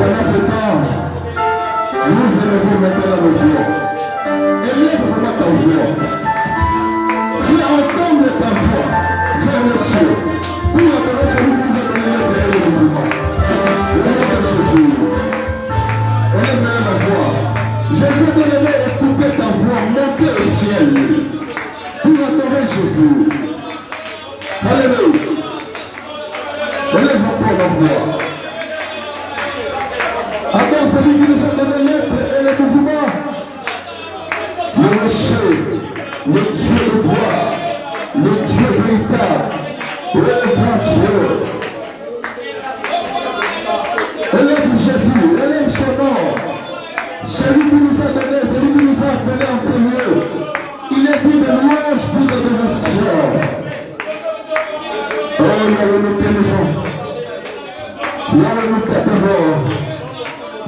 pendant ce temps, nous élevons maintenant nos voix. Élève vraiment ta voix. Fais entendre ta voix vers le ciel. Pour adorer celui qui nous a donné le Père et le mouvement. Le nom de Jésus. Élève la voix. Je veux t'élever, écouter ta voix, monter au ciel. Pour adorer Jésus. Alléluia. Élève encore la voix. Adore celui qui nous a donné l'être et le mouvement. Le rocher, le Dieu de gloire, le Dieu véritable, le grand Dieu. Élève Jésus, élève son nom. Celui qui nous a donné, celui qui nous a appelés en ce lieu. Il est dit de louange pour l'adoration. Oh, Yahweh, nous t'élevons. Yahweh, nous t'adorons.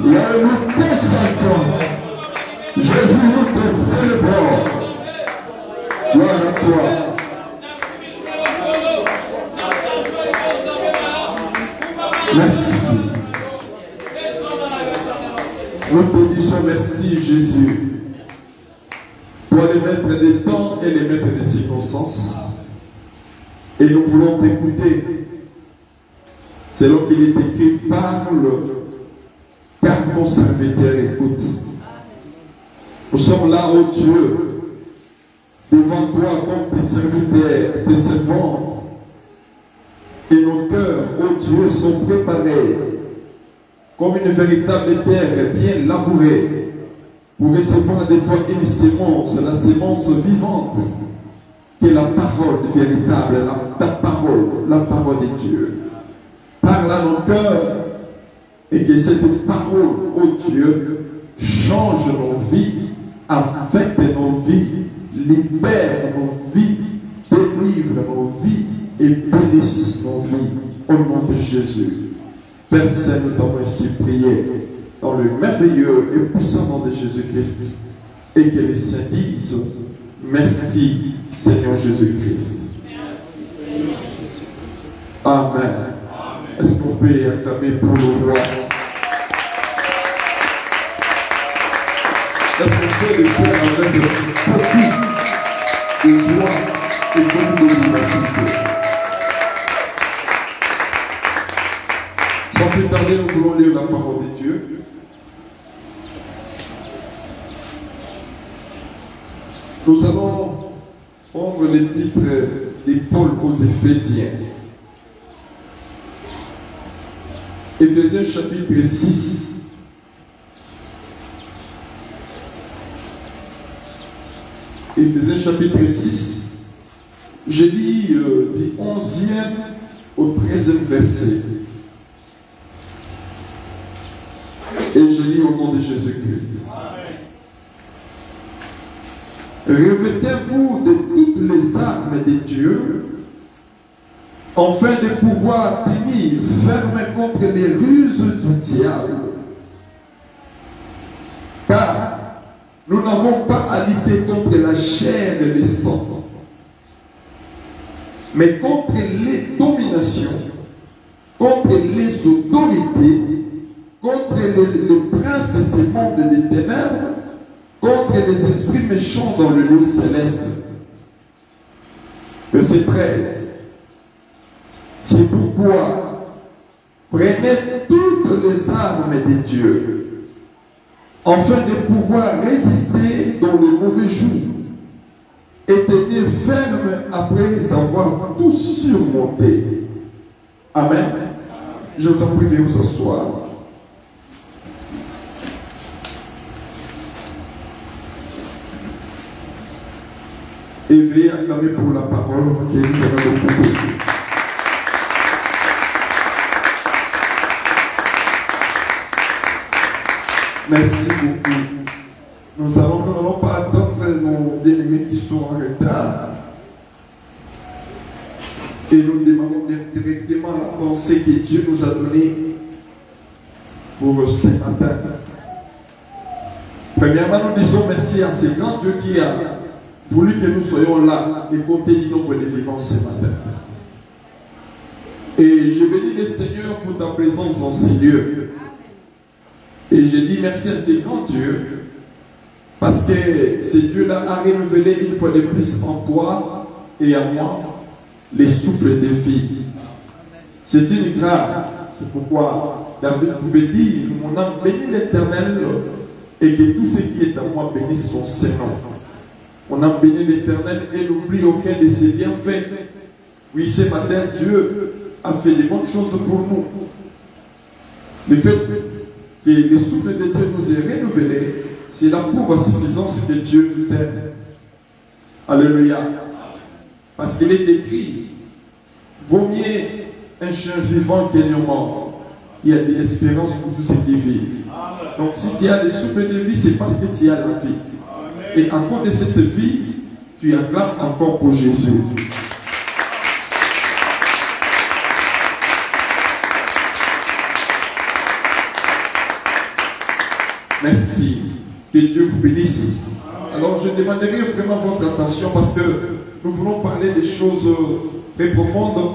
Yahweh, nous t'exaltons. Jésus, nous te célébrons. Gloire à toi. Merci. Nous te disons merci, Jésus. Toi, les maîtres des temps et les maîtres des circonstances. Et nous voulons t'écouter. C'est là qu'il est écrit, parle, car ton serviteur écoute. Nous sommes là, ô Dieu, devant toi comme tes serviteurs, tes servantes. Et nos cœurs, ô Dieu, sont préparés comme une véritable terre bien labourée pour recevoir de toi une sémence, la sémence vivante, qui est la parole véritable, la parole de Dieu. Parle à nos cœurs et que cette parole, ô Dieu, change nos vies, affecte nos vies, libère nos vies, délivre nos vies et bénisse nos vies au nom de Jésus. Père Saint, nous t'avons ainsi prié dans le merveilleux et puissant nom de Jésus-Christ et que les saints disent merci Seigneur Jésus-Christ. Amen. Est-ce qu'on peut acclamer pour le roi? Est-ce qu'on peut le faire avec beaucoup de joie et beaucoup de vivacité? Sans plus tarder, nous voulons lire la parole de Dieu. Nous allons prendre l'épître de Paul aux Éphésiens. Éphésiens chapitre 6. Éphésiens chapitre 6. Je lis du 11e au 13e verset. Et je lis au nom de Jésus-Christ. Revêtez-vous de toutes les armes de Dieu, afin de pouvoir tenir ferme contre les ruses du diable. Car nous n'avons pas à lutter contre la chair et le sang, mais contre les dominations, contre les autorités, contre les princes de ce monde des ténèbres, contre les esprits méchants dans le lieu céleste. Verset 13. C'est pourquoi prenez toutes les armes de Dieu, afin de pouvoir résister dans les mauvais jours et tenir ferme après avoir tout surmonté. Amen. Je vous en prie de vous asseoir. Et veuillez acclamer pour la parole qui est dans le public. Merci beaucoup. Nous n'allons pas attendre nos bien-aimés qui sont en retard. Et nous demandons directement la pensée que Dieu nous a donnée pour ce matin. Premièrement, nous disons merci à ce grand Dieu qui a voulu que nous soyons là et compter le nombre de vivants ce matin. Et je bénis le Seigneur pour ta présence dans ces lieux. Et j'ai dit merci à ce grand Dieu, parce que ce Dieu-là a renouvelé une fois de plus en toi et en moi les souffles de vie. C'est une grâce. C'est pourquoi David pouvait dire, mon âme bénit l'Éternel, et que tout ce qui est en moi bénisse son Saint-Nom. On a béni l'Éternel et n'oublie aucun de ses bienfaits. Oui, ce matin, Dieu a fait des bonnes choses pour nous. Le fait que le souffle de Dieu nous est renouvelé, c'est la prouve suffisance que Dieu nous aime. Alléluia. Parce qu'il est écrit, vaut mieux un chien vivant qu'un mort. Il y a de l'espérance pour tous ceux qui vivent. Donc si tu as le souffle de vie, c'est parce que tu as la vie. Et à cause de cette vie, tu acclames encore pour Jésus. Merci. Que Dieu vous bénisse. Alors je demanderai vraiment votre attention parce que nous voulons parler des choses très profondes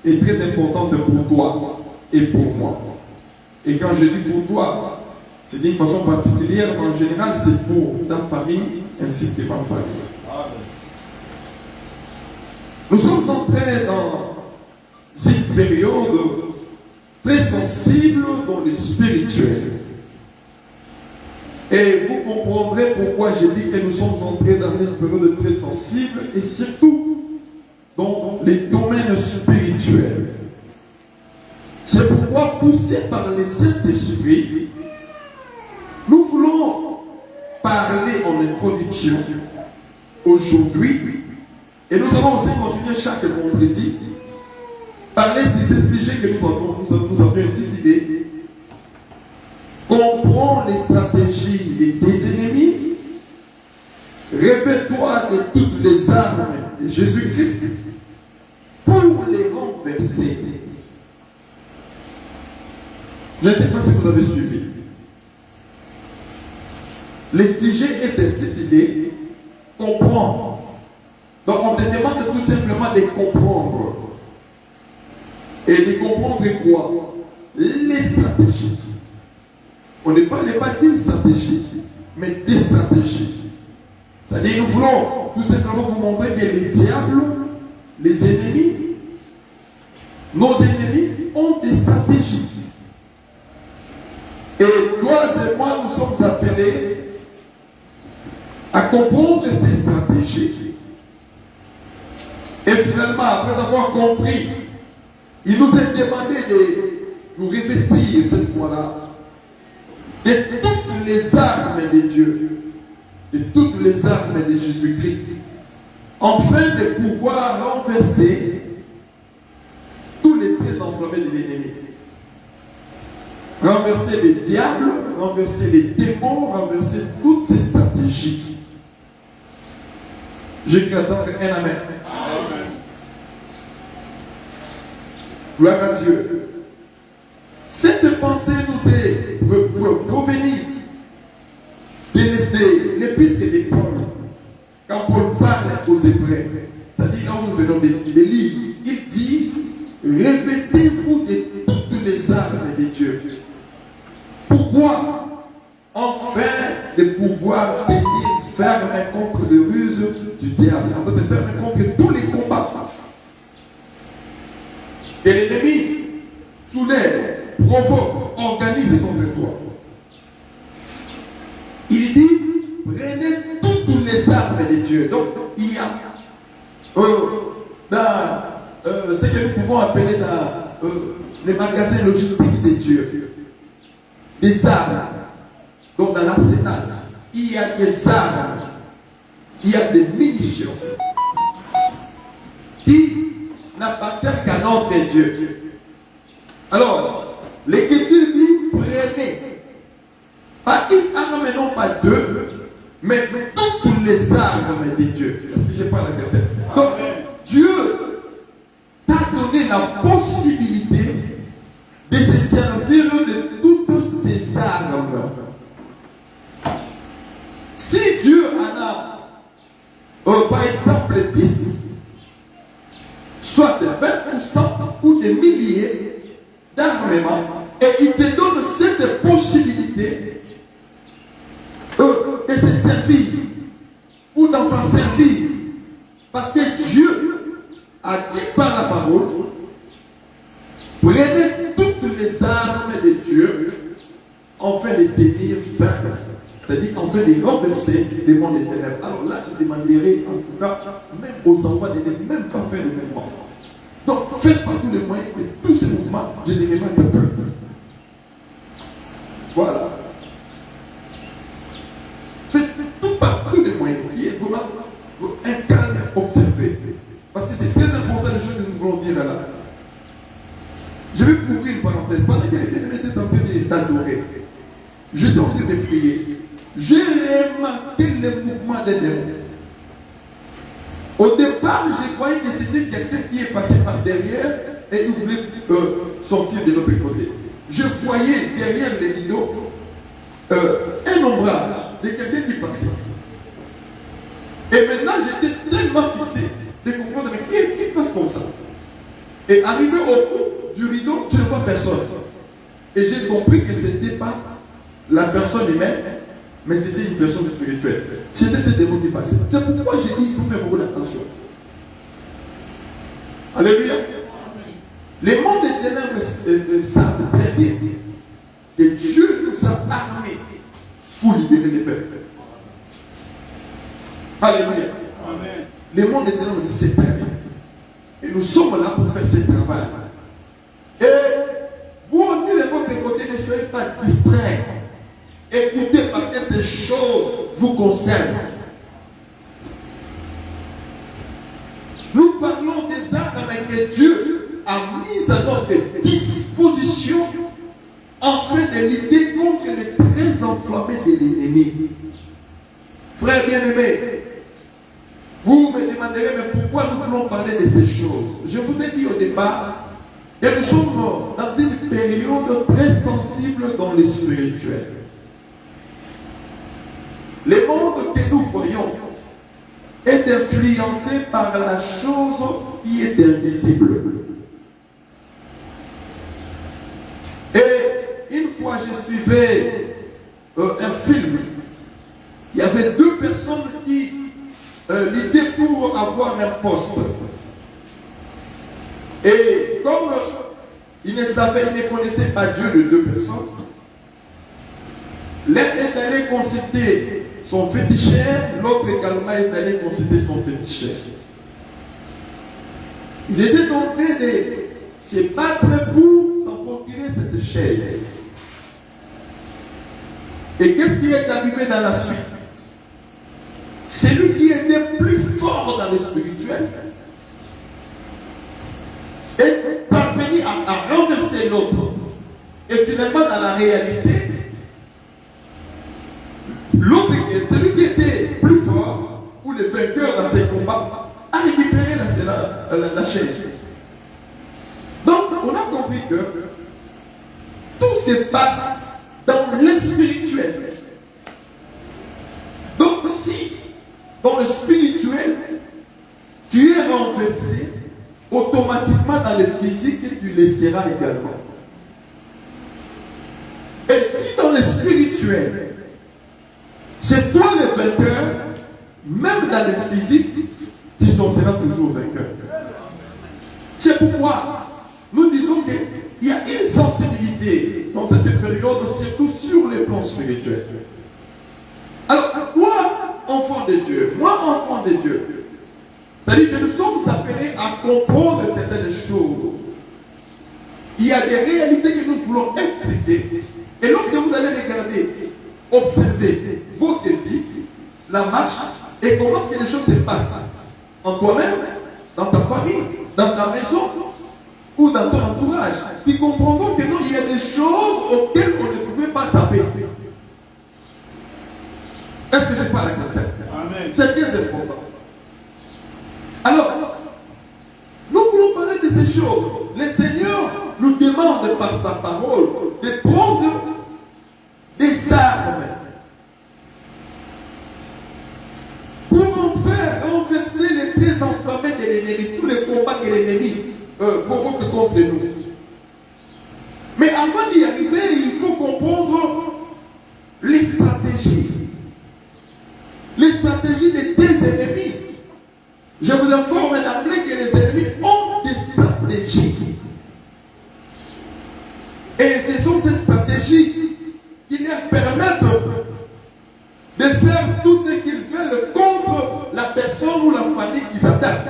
et très importantes pour toi et pour moi. Et quand je dis pour toi, c'est d'une façon particulière, mais en général, c'est pour ta famille ainsi que ma famille. Nous sommes entrés dans une période très sensible dans le spirituel. Et vous comprendrez pourquoi j'ai dit que nous sommes entrés dans une période très sensible et surtout dans les domaines spirituels. C'est pourquoi, poussés par le Saint-Esprit, nous voulons parler en introduction aujourd'hui, et nous allons aussi continuer chaque vendredi, parler de ces sujets que nous avions intitulés comprends les stratégies de tes ennemis, répète-toi de toutes les armes de Jésus-Christ pour les renverser. Je ne sais pas si vous avez suivi. Le sujet est intitulé comprendre. Donc on te demande tout simplement de comprendre. Et de comprendre quoi? Les stratégies. On ne parle pas d'une stratégie, mais des stratégies. C'est-à-dire nous voulons tout simplement vous montrer que les diables, les ennemis, nos ennemis ont des stratégies. Et toi et moi, nous sommes appelés à comprendre ces stratégies. Et finalement, après avoir compris, il nous est demandé de nous revêtir cette fois-là de toutes les armes de Dieu, de toutes les armes de Jésus-Christ, afin de pouvoir renverser tous les pieds enflammés de l'ennemi. Renverser les diables, renverser les démons, renverser toutes ces stratégies. J'ai cru attendre un amen. Amen. Gloire à Dieu. Cette pensée nous est provenue de l'épître de Paul. Quand Paul parle aux Hébreux, c'est-à-dire quand nous venons de lire, il dit revêtez-vous de toutes les armes de Dieu. Pourquoi? Afin de pouvoir tenir ferme contre les ruses du diable, afin de faire contre tous les combats que l'ennemi soulève, provoque, organise contre toi. Il dit prenez toutes les armes de Dieu. Donc il y a dans ce que nous pouvons appeler dans les magasins logistiques de Dieu des armes. Donc dans l'arsenal il y a des armes, il y a des munitions qui n'appartiennent qu'à notre Dieu. Alors, l'Écriture dit prenez pas une arme, non pas deux, mais toutes les armes de Dieu. Est-ce que je parle à quelqu'un? Donc, Dieu t'a donné la possibilité de se servir de toutes ces armes. Si Dieu en a, par exemple, 10, soit de 20% ou des milliers d'armements, et il te donne cette possibilité possibilité de se servir ou d'en s'en servir. Parce que Dieu a dit par la parole, prenez toutes les armes de Dieu afin de tenir ferme. C'est-à-dire afin de renverser les mondes des ténèbres. Alors là, je demanderai en tout cas, même aux enfants, de ne même pas faire le mouvement. Donc faites par tous les moyens que tous ces mouvements, je ne les manque un peu. Voilà. Faites tout par tous les moyens. Il est vraiment un calme observé. Parce que c'est très important les choses que nous voulons dire là. Je vais ouvrir une parenthèse. Pendant que les bien-aimés étaient en train d'adorer, j'étais en train de prier. J'ai remarqué le mouvement des démons. Au départ, je croyais que c'était quelqu'un qui est passé par derrière et il voulait sortir de l'autre côté. Je voyais derrière les rideaux un ombrage de quelqu'un qui passait. Et maintenant, j'étais tellement fixé de comprendre mais qui passe comme ça. Et arrivé au bout du rideau, je ne vois personne. Et j'ai compris que ce n'était pas la personne humaine, mais c'était une personne spirituelle. C'était des démons qui passaient. C'est pourquoi j'ai dit qu'il faut faire beaucoup d'attention. Alléluia. Les mondes des ténèbres savent très bien que Dieu nous a armés pour libérer les peuples. Alléluia. Amen. Les mondes des ténèbres le savent très bien. Et nous sommes là pour faire ce travail. Et vous aussi, de votre côté, ne soyez pas distraits. Écoutez parce que ces choses vous concernent. Nous parlons des armes que Dieu a mises à notre disposition afin de lutter contre les traits enflammés de l'ennemi. Frères bien-aimés, vous me demanderez, mais pourquoi nous voulons parler de ces choses? Je vous ai dit au départ que nous sommes dans une période très sensible dans le spirituel. Le monde que nous voyons est influencé par la chose qui est invisible. Et une fois, je suivais un film. Il y avait deux personnes qui l'idée pour avoir un poste. Et comme ils ne connaissaient pas Dieu, les deux personnes, l'un est allé consulter son féticheur, l'autre également est allé consulter son féticheur. Ils étaient en train de se battre pour s'en procurer cette chaise. Et qu'est-ce qui est arrivé dans la suite? Celui qui était plus fort dans le spirituel est parvenu à renverser l'autre. Et finalement, dans la réalité, l'autre, celui qui était plus fort, ou le vainqueur dans ces combats, a récupéré la chaise. Donc, on a compris que tout se passe dans le spirituel. Donc, si dans le spirituel, tu es renversé, automatiquement dans le physique, tu le seras également. Et si dans le spirituel, c'est toi le vainqueur, même dans le physique, tu sortiras toujours vainqueur. C'est pourquoi nous disons qu'il y a une sensibilité dans cette période, surtout sur les plans spirituels. Alors, toi, enfant de Dieu, moi, enfant de Dieu, c'est-à-dire que nous sommes appelés à comprendre certaines choses. Il y a des réalités que nous voulons expliquer. Et lorsque vous allez regarder, observer votre vie, la marche, et comment est-ce que les choses se passent en toi-même, dans ta famille, dans ta maison, ou dans ton entourage, tu comprendras que non, il y a des choses auxquelles on ne pouvait pas savoir. Est-ce que je parle à quelqu'un? C'est très important. Alors, nous voulons parler de ces choses. Le Seigneur nous demande par sa parole de prendre des armes pour en faire renverser les traits enflammés de l'ennemi, tous les combats que l'ennemi provoque contre nous. Mais avant d'y arriver, il faut comprendre stratégies. Les stratégies des deux ennemis. Je vous informe d'emblée que les ennemis ont des stratégies. Et ce sont ces stratégies qui leur permettent de faire tout ce qu'ils veulent contre la personne ou la famille qui s'attaque.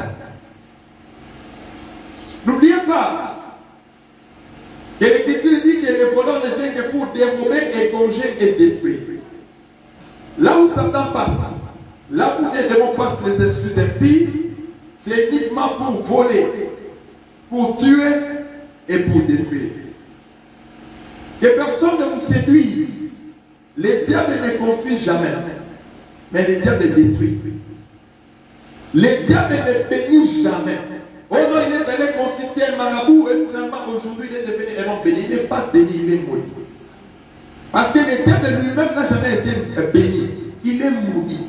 N'oubliez pas que l'Écriture dit que les voleurs ne viennent que pour dérober, égorger et détruire. Là où Satan passe, là où les démons passent les esprits impies, c'est uniquement pour voler, pour tuer et pour détruire. Que personne ne vous séduise. Les diables ne confient jamais, mais les diables détruisent. Les diables ne bénissent jamais. Oh non, il est venu consulter un marabout et finalement aujourd'hui il est devenu un homme béni. Il n'est pas béni, il est maudit. Parce que le diable lui-même n'a jamais été béni. Il est maudit.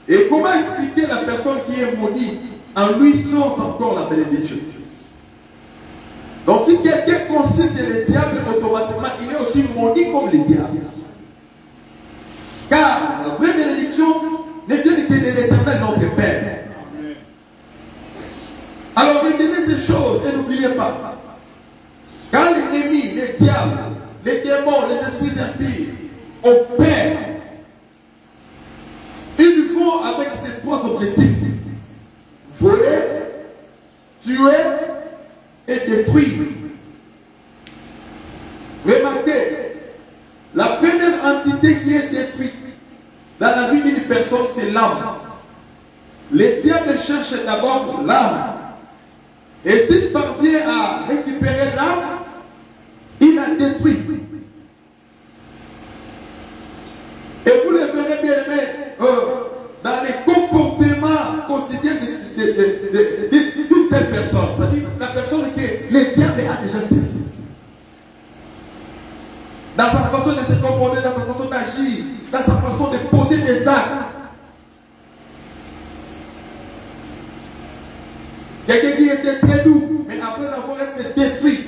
Et comment expliquer la personne qui est maudite? En lui sort encore la bénédiction. Donc si quelqu'un consulte le diable, automatiquement il est aussi maudit comme le diable. Car la vraie bénédiction ne vient que de l'Éternel notre Père. Alors retenez ces choses et n'oubliez pas. Quand l'ennemi, les diables, les démons, les esprits impies opèrent, ils vont avec ces trois objectifs. Voler, tuer et détruire. Remarquez, la première entité qui est détruite dans la vie d'une personne, c'est l'âme. Les diables cherchent d'abord l'âme. Et s'il parvient à récupérer l'âme, il la détruit. Et vous le verrez bien aimé dans les comportements quotidiens d'une telle personne. C'est-à-dire la personne que le diable a déjà saisi. Dans sa façon de se comporter, dans sa façon d'agir, dans sa façon de poser des actes. Quelqu'un qui était très doux, mais après avoir été détruit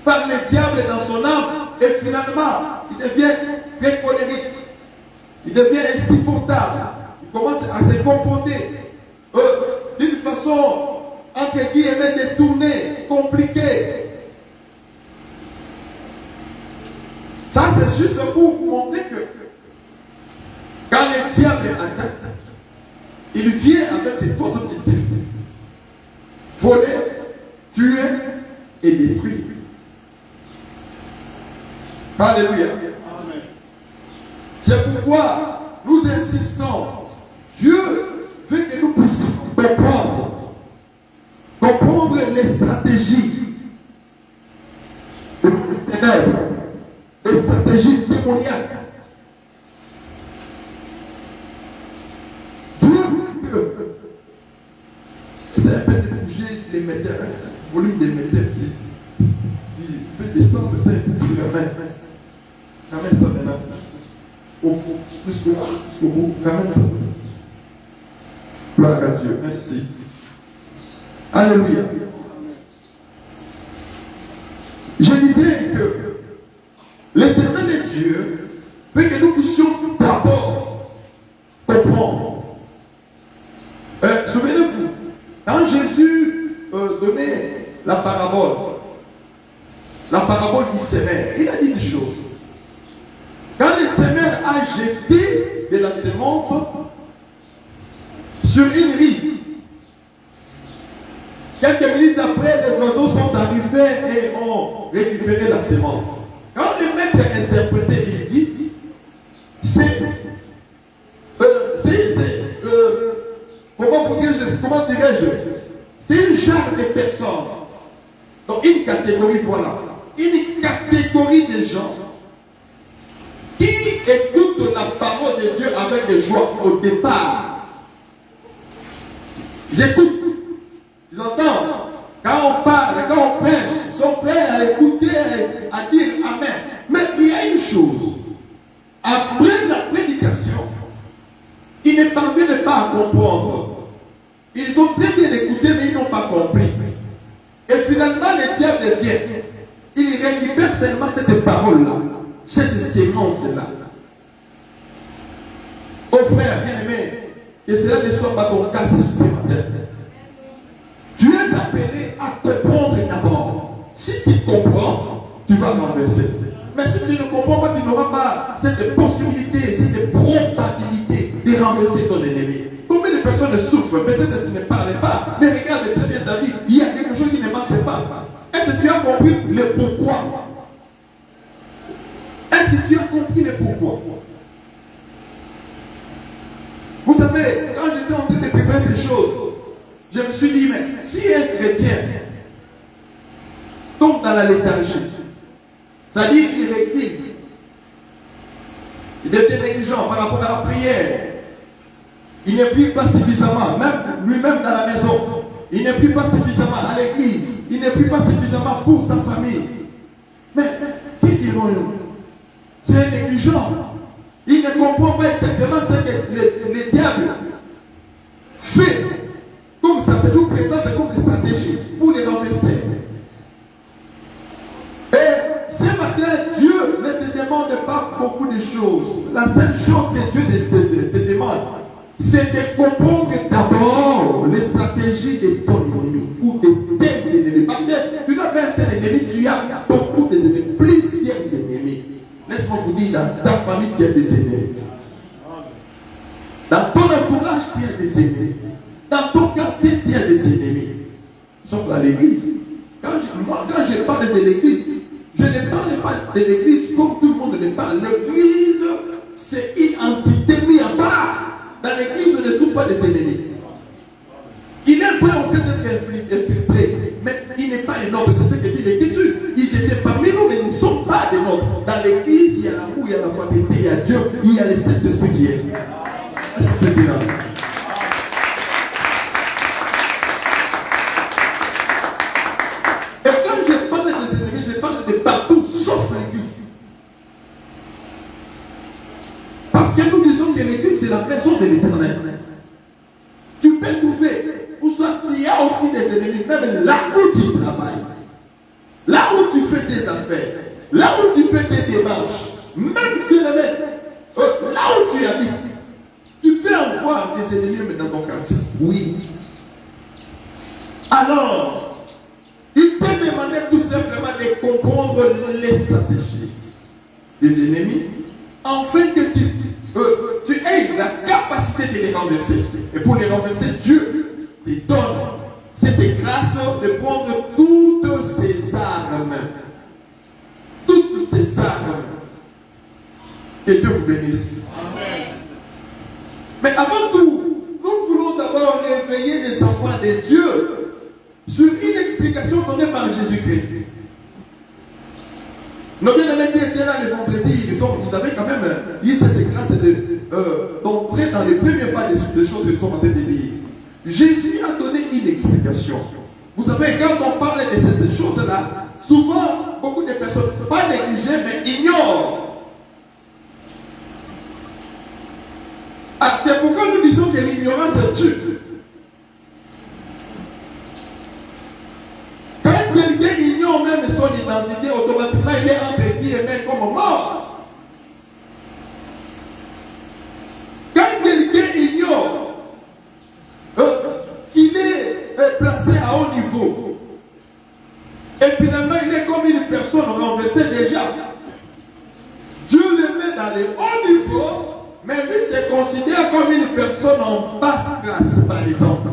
par le diable dans son âme, et finalement, il devient très colérique. Il devient insupportable. Il commence à se comporter d'une façon, entre guillemets, détournée, compliquée. Ça, c'est juste pour vous montrer que quand le diable attaque, il vient avec ses trois objectifs. Voler, tuer et détruire. Alléluia. Amen. C'est pourquoi nous insistons. Dieu veut que nous puissions comprendre les stratégies des ténèbres, les stratégies démoniaques. Dieu veut que c'est un peu de bouger l'émetteur, le volume de l'émetteur. Tu peux descendre ça et tu le ramènes. Ramène ça maintenant. Au fond, jusqu'au bout. Ramène ça. Gloire à Dieu. Merci. Alléluia. Je disais que l'Éternel Dieu veut que nous puissions d'abord comprendre. Souvenez-vous, quand Jésus donnait la parabole du semeur, il a dit une chose. Quand le semeur a jeté de la semence sur une rive, quelques minutes après, les oiseaux sont arrivés et ont récupéré la semence. Quand le maître interprétait, il dit, comment dirais-je, c'est une genre de personnes. Donc une catégorie, voilà. Une catégorie de gens qui écoutent la parole de Dieu avec joie au départ. Ils écoutent. Ils entendent. Quand on parle, quand on prêche, ils sont prêts à écouter, à dire Amen. Mais il y a une chose. Après la prédication, ils ne parviennent pas à comprendre. Ils ont très bien écouté, mais ils n'ont pas compris. Et finalement, le diable vient. Il récupère seulement cette parole-là, cette sémence-là. que cela ne soit pas ton cas ce matin. Tu es appelé à comprendre d'abord. Si tu comprends, tu vas renverser. Mais si tu ne comprends pas, tu n'auras pas cette possibilité, cette probabilité de renverser ton ennemi. Combien de personnes souffrent? Peut-être que tu ne parles pas, mais regarde très bien ta vie. Il y a quelque chose qui ne marche pas. Est-ce que tu as compris le pourquoi? Est-ce que tu as compris le pourquoi? Vous savez, quand j'étais en train de préparer ces choses, je me suis dit, mais si un chrétien tombe dans la léthargie, c'est-à-dire qu'il est victime, il devient négligent par rapport à la prière, il ne prie pas suffisamment, même lui-même dans la maison, il ne prie pas suffisamment à l'église, il ne prie pas suffisamment pour sa famille. Mais qui diront-nous? C'est un négligent. Il ne comprend pas exactement ce que le diable fait comme ça, toujours présente comme des stratégies pour les renverser. Et ce matin, Dieu ne te demande pas beaucoup de choses. La seule chose que Dieu te demande, c'est de comprendre d'abord les stratégies de ton ennemi ou de tes ennemis. Parce que tu n'as pas un seul ennemi, tu as beaucoup d'ennemis, plusieurs ennemis. Laisse-moi vous dire, dans ta famille, tu as des ennemis. Dans ton entourage, tu as des ennemis. Dans ton quartier, tu as des ennemis. Sauf à l'église. Quand je parle de l'église, je ne parle pas de l'église comme tout le monde ne parle. L'église, c'est une entité mise à part. Dans l'église, on ne trouve pas des ennemis. Il est prêt en train d'être infiltré, mais il n'est pas énorme. C'est ce que dit l'Écriture. Ils étaient parmi nous, mais nous ne sommes pas des nôtres. Dans l'église, il y a l'amour, il y a la fraternité, il y a Dieu, il y a les sept esprits qui est. Est-ce que tu peux dire? Et quand je parle des ennemis, je parle de partout, sauf l'église. Parce que nous disons que l'église, c'est la maison de l'Éternel. Tu peux trouver, ou soit il y a aussi des ennemis, même là où tu travailles, là où tu fais tes affaires, là où tu fais tes démarches, même là où tu habites, tu peux avoir des ennemis dans ton quartier. Oui. Alors, il te demandait tout simplement de comprendre les stratégies des ennemis, afin que tu aies la capacité de les renverser. Et pour les renverser, Dieu te donne cette grâce de prendre toutes ces armes. Toutes ces armes. Que Dieu vous bénisse. Amen. Mais avant tout, nous voulons d'abord réveiller les enfants de Dieu sur une explication donnée par Jésus-Christ. Nos bien-aimés qui étaient là le vendredi, ils avaient quand même eu cette grâce d'entrer dans les premiers pas des choses que nous sommes en train de lire. Jésus a donné une explication. Vous savez, quand on parle de cette chose-là, souvent, beaucoup de personnes, pas négligées, mais ignorent. C'est pourquoi nous disons que l'ignorance tue. Quand quelqu'un ignore même son identité, automatiquement il est entre vie et même comme mort. Quand quelqu'un ignore qu'il est placé à haut niveau, et finalement il est comme une personne renversée déjà, Dieu le met dans les hauts niveaux, mais lui se considère comme une personne en basse classe, par exemple.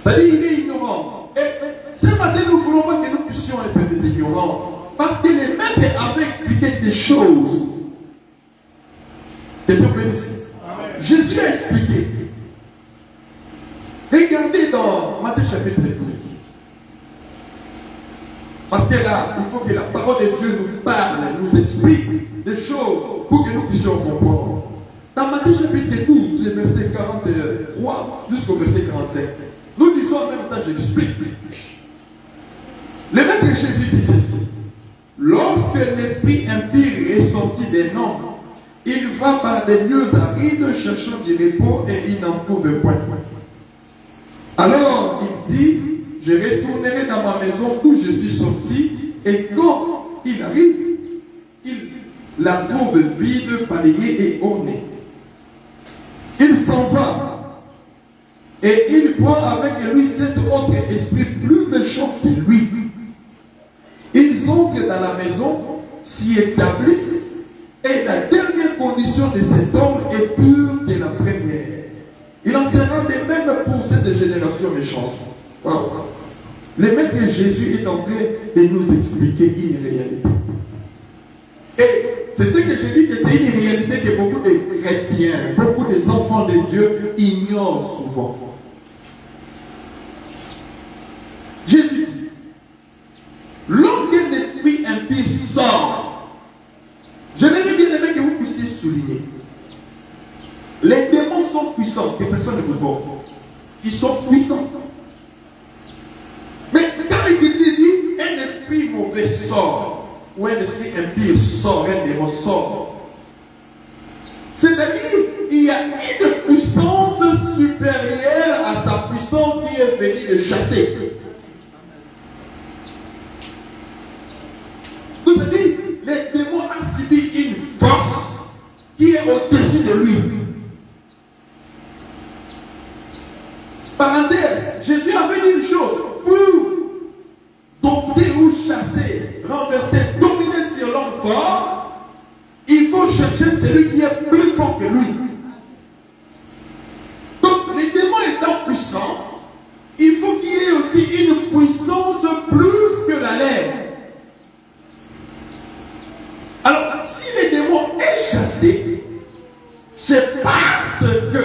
C'est-à-dire qu'il est ignorant. Et ce matin, nous ne voulons pas que nous puissions être des ignorants. Parce que les maîtres avaient expliqué des choses. Que Dieu bénisse. Jésus a expliqué. Regardez dans Matthieu chapitre 12. Parce que là, il faut que la parole de Dieu nous parle, nous explique des choses pour que nous puissions comprendre. Dans Matthieu chapitre 12, les versets 43 jusqu'au verset 45, nous disons en même temps, j'explique. Le maître Jésus dit ceci. Lorsque l'esprit impie est sorti des hommes, il va par des lieux arides cherchant du repos et il n'en trouve point. Alors il dit, je retournerai dans ma maison d'où je suis sorti, et quand il arrive, il la trouve vide, balayée et ornée. Il s'en va. Et il prend avec lui cet autre esprit plus méchant que lui. Ils entrent dans la maison, s'y établissent, et la dernière condition de cet homme est pure que la première. Il en sera de même pour cette génération méchante. Wow. Le maître Jésus est en train de nous expliquer une réalité. Et c'est ce que je dis que c'est une réalité que beaucoup de chrétiens, beaucoup des enfants de Dieu ignorent souvent. Jésus dit, lorsqu'un esprit impie sort, je vais bien aimer que vous puissiez souligner. Les démons sont puissants, que personne ne vous voit. Ils sont puissants. Mais quand l'Église dit un esprit mauvais sort, ou un esprit impie sort, un démon sort, c'est-à-dire il y a une puissance supérieure à sa puissance qui est venue le chasser. C'est-à-dire le démon a subi une force qui est au-dessus de lui. Parenthèse, Jésus avait dit une chose, pour dompter ou chasser, renverser, dominer sur l'homme fort, il faut chercher celui qui est plus fort que lui. Donc les démons étant puissants, il faut qu'il y ait aussi une puissance plus que la leur. Alors, si le démon est chassé, c'est parce que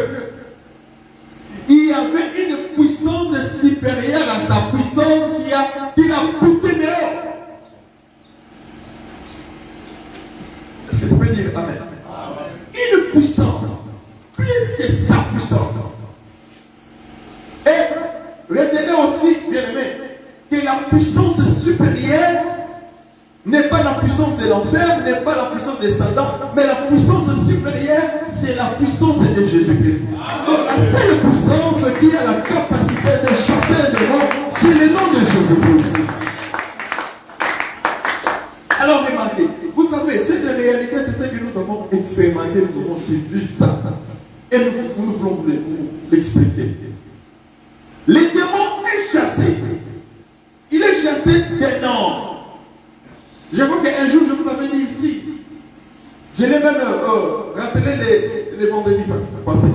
il y avait une puissance supérieure à sa puissance qui a poussé dehors. Est-ce que tu peux dire Amen? Une puissance, plus que sa puissance. Et retenez aussi, bien aimé, que la puissance supérieure n'est pas la puissance de l'enfer, n'est pas la puissance des Satan, mais la puissance supérieure, c'est la puissance de Jésus-Christ. Donc la seule puissance qui a la capacité de chasser un démon, c'est le nom de Jésus-Christ. Alors remarquez, vous savez, cette réalité, c'est ce que nous avons expérimenté, nous avons suivi ça. Et nous voulons vous l'expliquer. Le démon est chassé. Il est chassé des noms. Je vois qu'un jour, je vous avais dit ici, je l'ai même rappelé les vendredis passés.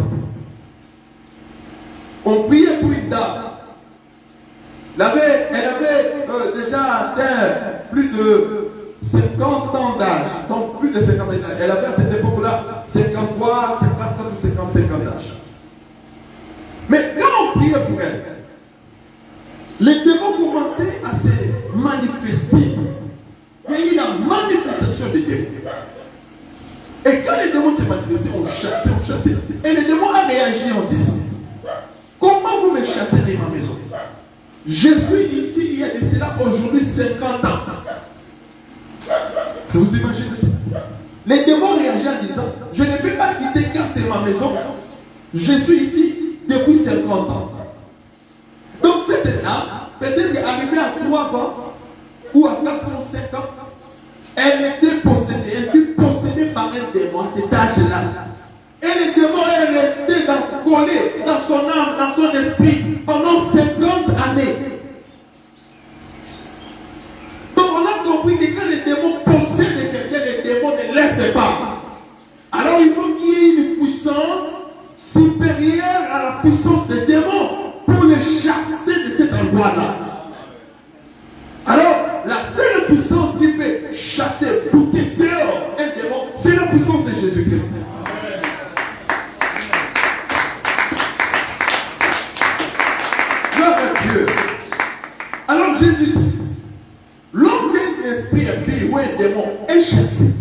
On priait pour une dame. Elle avait déjà atteint plus de 50 ans d'âge. Donc plus de 50 ans d'âge. Elle avait à cette époque-là 53, 54 ou 55 ans d'âge. Mais quand on priait pour elle, les démons commençaient à se manifester. Il y a eu la manifestation des démons. Et quand les démons s'est manifestés, on chassait. Et les démons a réagi en disant, comment vous me chassez de ma maison? Je suis ici, il y a de cela aujourd'hui 50 ans. Si vous imaginez ça. Les démons réagissent en disant, je ne peux pas quitter car c'est ma maison. Je suis ici depuis 50 ans. Donc cette dame, peut-être qu'arrivée à 3 ans, ou à 4 ans, 5 ans, elle était possédée, elle fut possédée par un démon à cet âge-là. Et le démon est resté collé dans son âme, dans son esprit, pendant 50 années. Donc on a compris que quand les démons possèdent quelqu'un, les démons ne laissent pas. Alors il faut qu'il y ait une puissance supérieure à la puissance des démons pour les chasser de cet endroit-là. Alors, la seule puissance qui peut chasser, bouter dehors un démon, c'est la puissance de Jésus-Christ. Gloire à Dieu. Alors Jésus dit, lorsqu'un esprit impie ou un démon est chassé,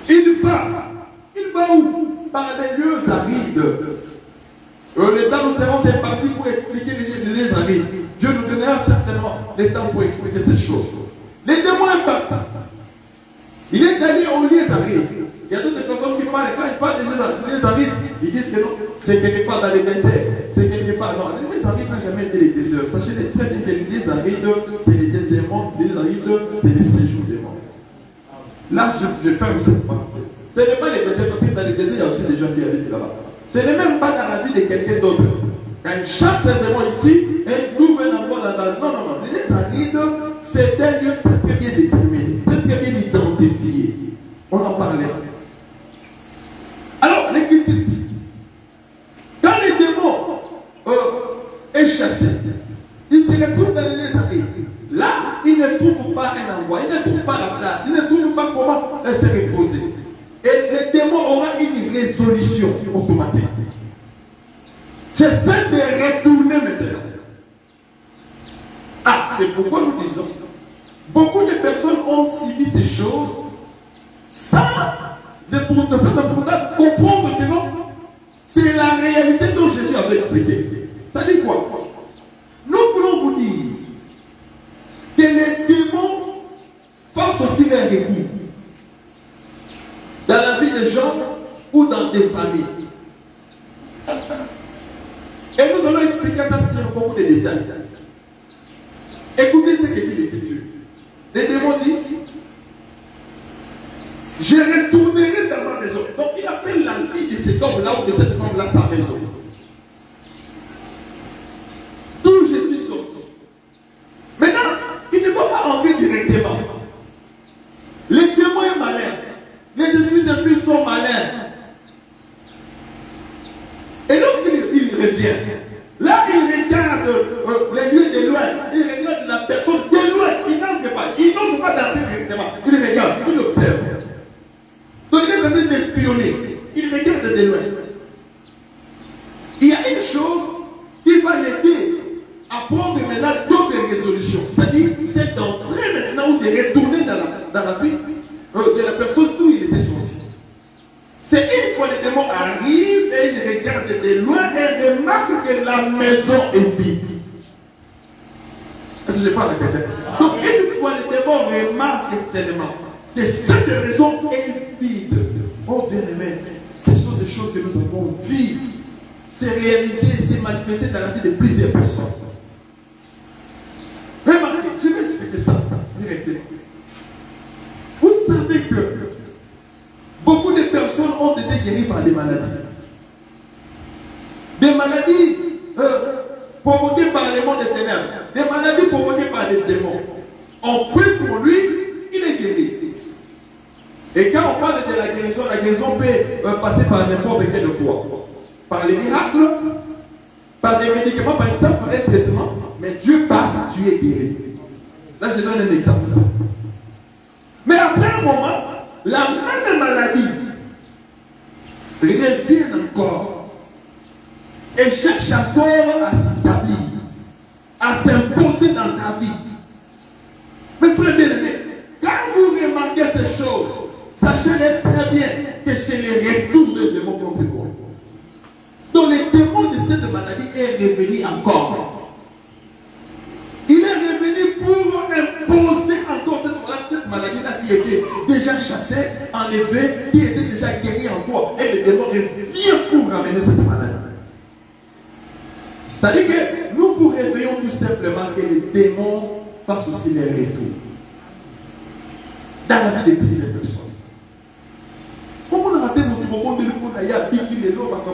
il va où? Par les lieux arides. Le temps nous serons partis pour expliquer les lieux arides. Dieu nous donnera certainement le temps pour expliquer ces choses. Les démons impactent. Il est allé aux lieux arides. Il y a d'autres personnes qui parlent, quand ils parlent des lieux arides, ils disent que non, c'est quelque part dans les déserts, c'est quelque part. Non, les lieux arides n'ont jamais été les déserts. Sachez très bien que les lieux arides, c'est les déserts, les lieux arides, c'est les séjours des morts. Là, je ferme cette parenthèse. Ce n'est pas les déserts, parce que dans les quelques-uns, il y a aussi des gens qui habitent là-bas. Ce n'est même pas dans la vie de quelqu'un d'autre. Quand il chasse un démon ici, et trouve un endroit dans. Non, non, non. Les Arides, c'est un lieu très bien déterminé, très bien identifié. On en parlait. Alors, l'Écriture dit, quand le démon est chassé, il se retrouve dans les Arides. Là, il ne trouve pas un endroit, il ne trouve pas la place, il ne trouve pas comment se reposer. Et le démon aura une résolution automatique. J'essaie de retourner maintenant. Ah, c'est pourquoi nous disons, beaucoup de personnes ont subi ces choses sans pourtant comprendre que non, c'est la réalité dont Jésus avait expliqué. Ça dit quoi? Nous voulons vous dire que les démons fassent aussi leur recours dans la vie des gens ou dans des familles. Et nous allons expliquer ça sur beaucoup de détails. Écoutez ce que dit l'Écriture. Les démons disent, je retournerai dans ma maison. Donc il appelle la fille de cet homme-là ou de cette femme-là sa maison. D'où je suis sorti. Maintenant, il ne faut pas rentrer directement. Les démons sont malins. Les esprits impies sont malins. Et lorsqu'il revient, là il regarde les lieux de loin, il regarde la personne de loin, il n'entre pas, il n'ose pas d'entrer directement, il regarde, il observe. Donc il est en train d'espionner, il regarde de loin. Il y a une chose qui va l'aider à prendre maintenant d'autres résolutions. C'est-à-dire, c'est d'entrer maintenant ou de retourner dans la vie de la personne d'où il était sorti. C'est une fois le démon arrive et il regarde de loin et remarque que la maison est vide. Est-ce que je parle à quelqu'un? Donc une fois le démon remarque seulement que cette maison est vide. Oh bien aimé, ce sont des choses que nous avons vues. C'est réalisé, c'est manifesté dans la vie de plusieurs personnes. Remarquez, je vais expliquer ça directement. Vous savez que beaucoup de personnes ont été guéries par des maladies. Des maladies provoquées par les mondes des ténèbres. Des maladies provoquées par des démons. On prie pour lui, il est guéri. Et quand on parle de la guérison peut passer par n'importe quelle voie. Par les miracles, par des médicaments, par exemple, par un traitement. Mais Dieu passe, tu es guéri. Là, je donne un exemple. Mais après un moment, la même maladie revient encore et cherche encore à s'établir, à s'imposer dans ta vie. Mais frère bien-aimé, quand vous remarquez ces choses, sachez-les très bien que c'est le retour de mon propre corps. Donc le démon de cette maladie est revenu encore. Il est revenu pour imposer encore cette maladie-là qui était déjà chassée, enlevée, qui était déjà guérie en toi. Et le démon revient pour ramener cette maladie. C'est-à-dire que nous vous réveillons tout simplement que les démons fassent aussi les retours dans la vie de plusieurs personnes. Comment on a raté notre moment de l'eau, il y a Biki, les lois,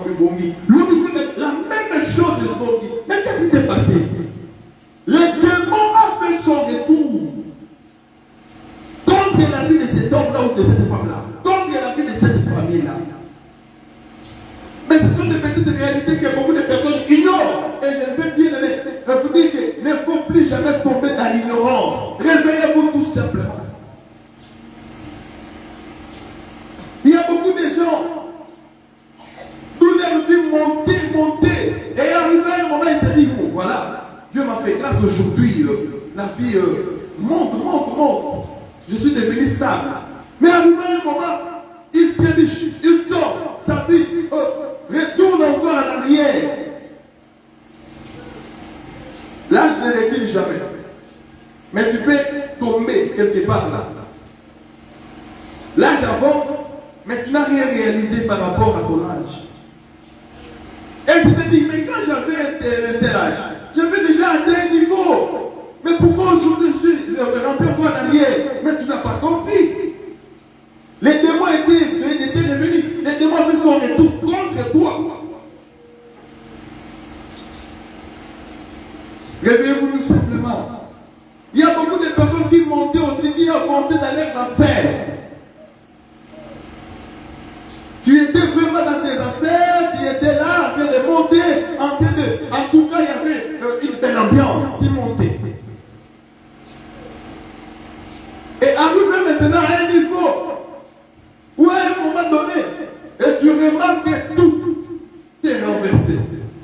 la même chose de son dit. Mais qu'est-ce qui s'est passé? Le démon a fait son retour contre la vie de cet homme-là ou de cette femme-là, contre la vie de cette famille-là. Mais ce sont des petites réalités que beaucoup de personnes ignorent. Et je veux bien vous dire qu'il ne faut plus jamais tomber dans l'ignorance. Réveillez-vous tout simplement. Il y a beaucoup de gens, tout leur vie monter. Et arrivé à un moment, il s'est dit, bon, voilà, Dieu m'a fait grâce aujourd'hui. La vie monte. Je suis devenu stable. Mais arrivé à un moment, il trébuche, il tombe, sa vie retourne encore en arrière. Là, je ne le dis jamais. Mais tu peux tomber quelque part là. Là, j'avance, mais tu n'as rien réalisé par rapport à ton âge. Et tu te dis, mais quand j'avais un tel âge, j'avais déjà atteint un niveau. Mais pourquoi aujourd'hui je suis rentré encore en arrière? Mais tu n'as pas compris. Les démons étaient revenus. Les démons avaient tes affaires. Tu étais vraiment dans tes affaires, tu étais là en train de monter, en tout cas, il y avait une belle ambiance qui montait. Et arrivé maintenant à un niveau où à un moment donné, et tu remarques que tout est renversé.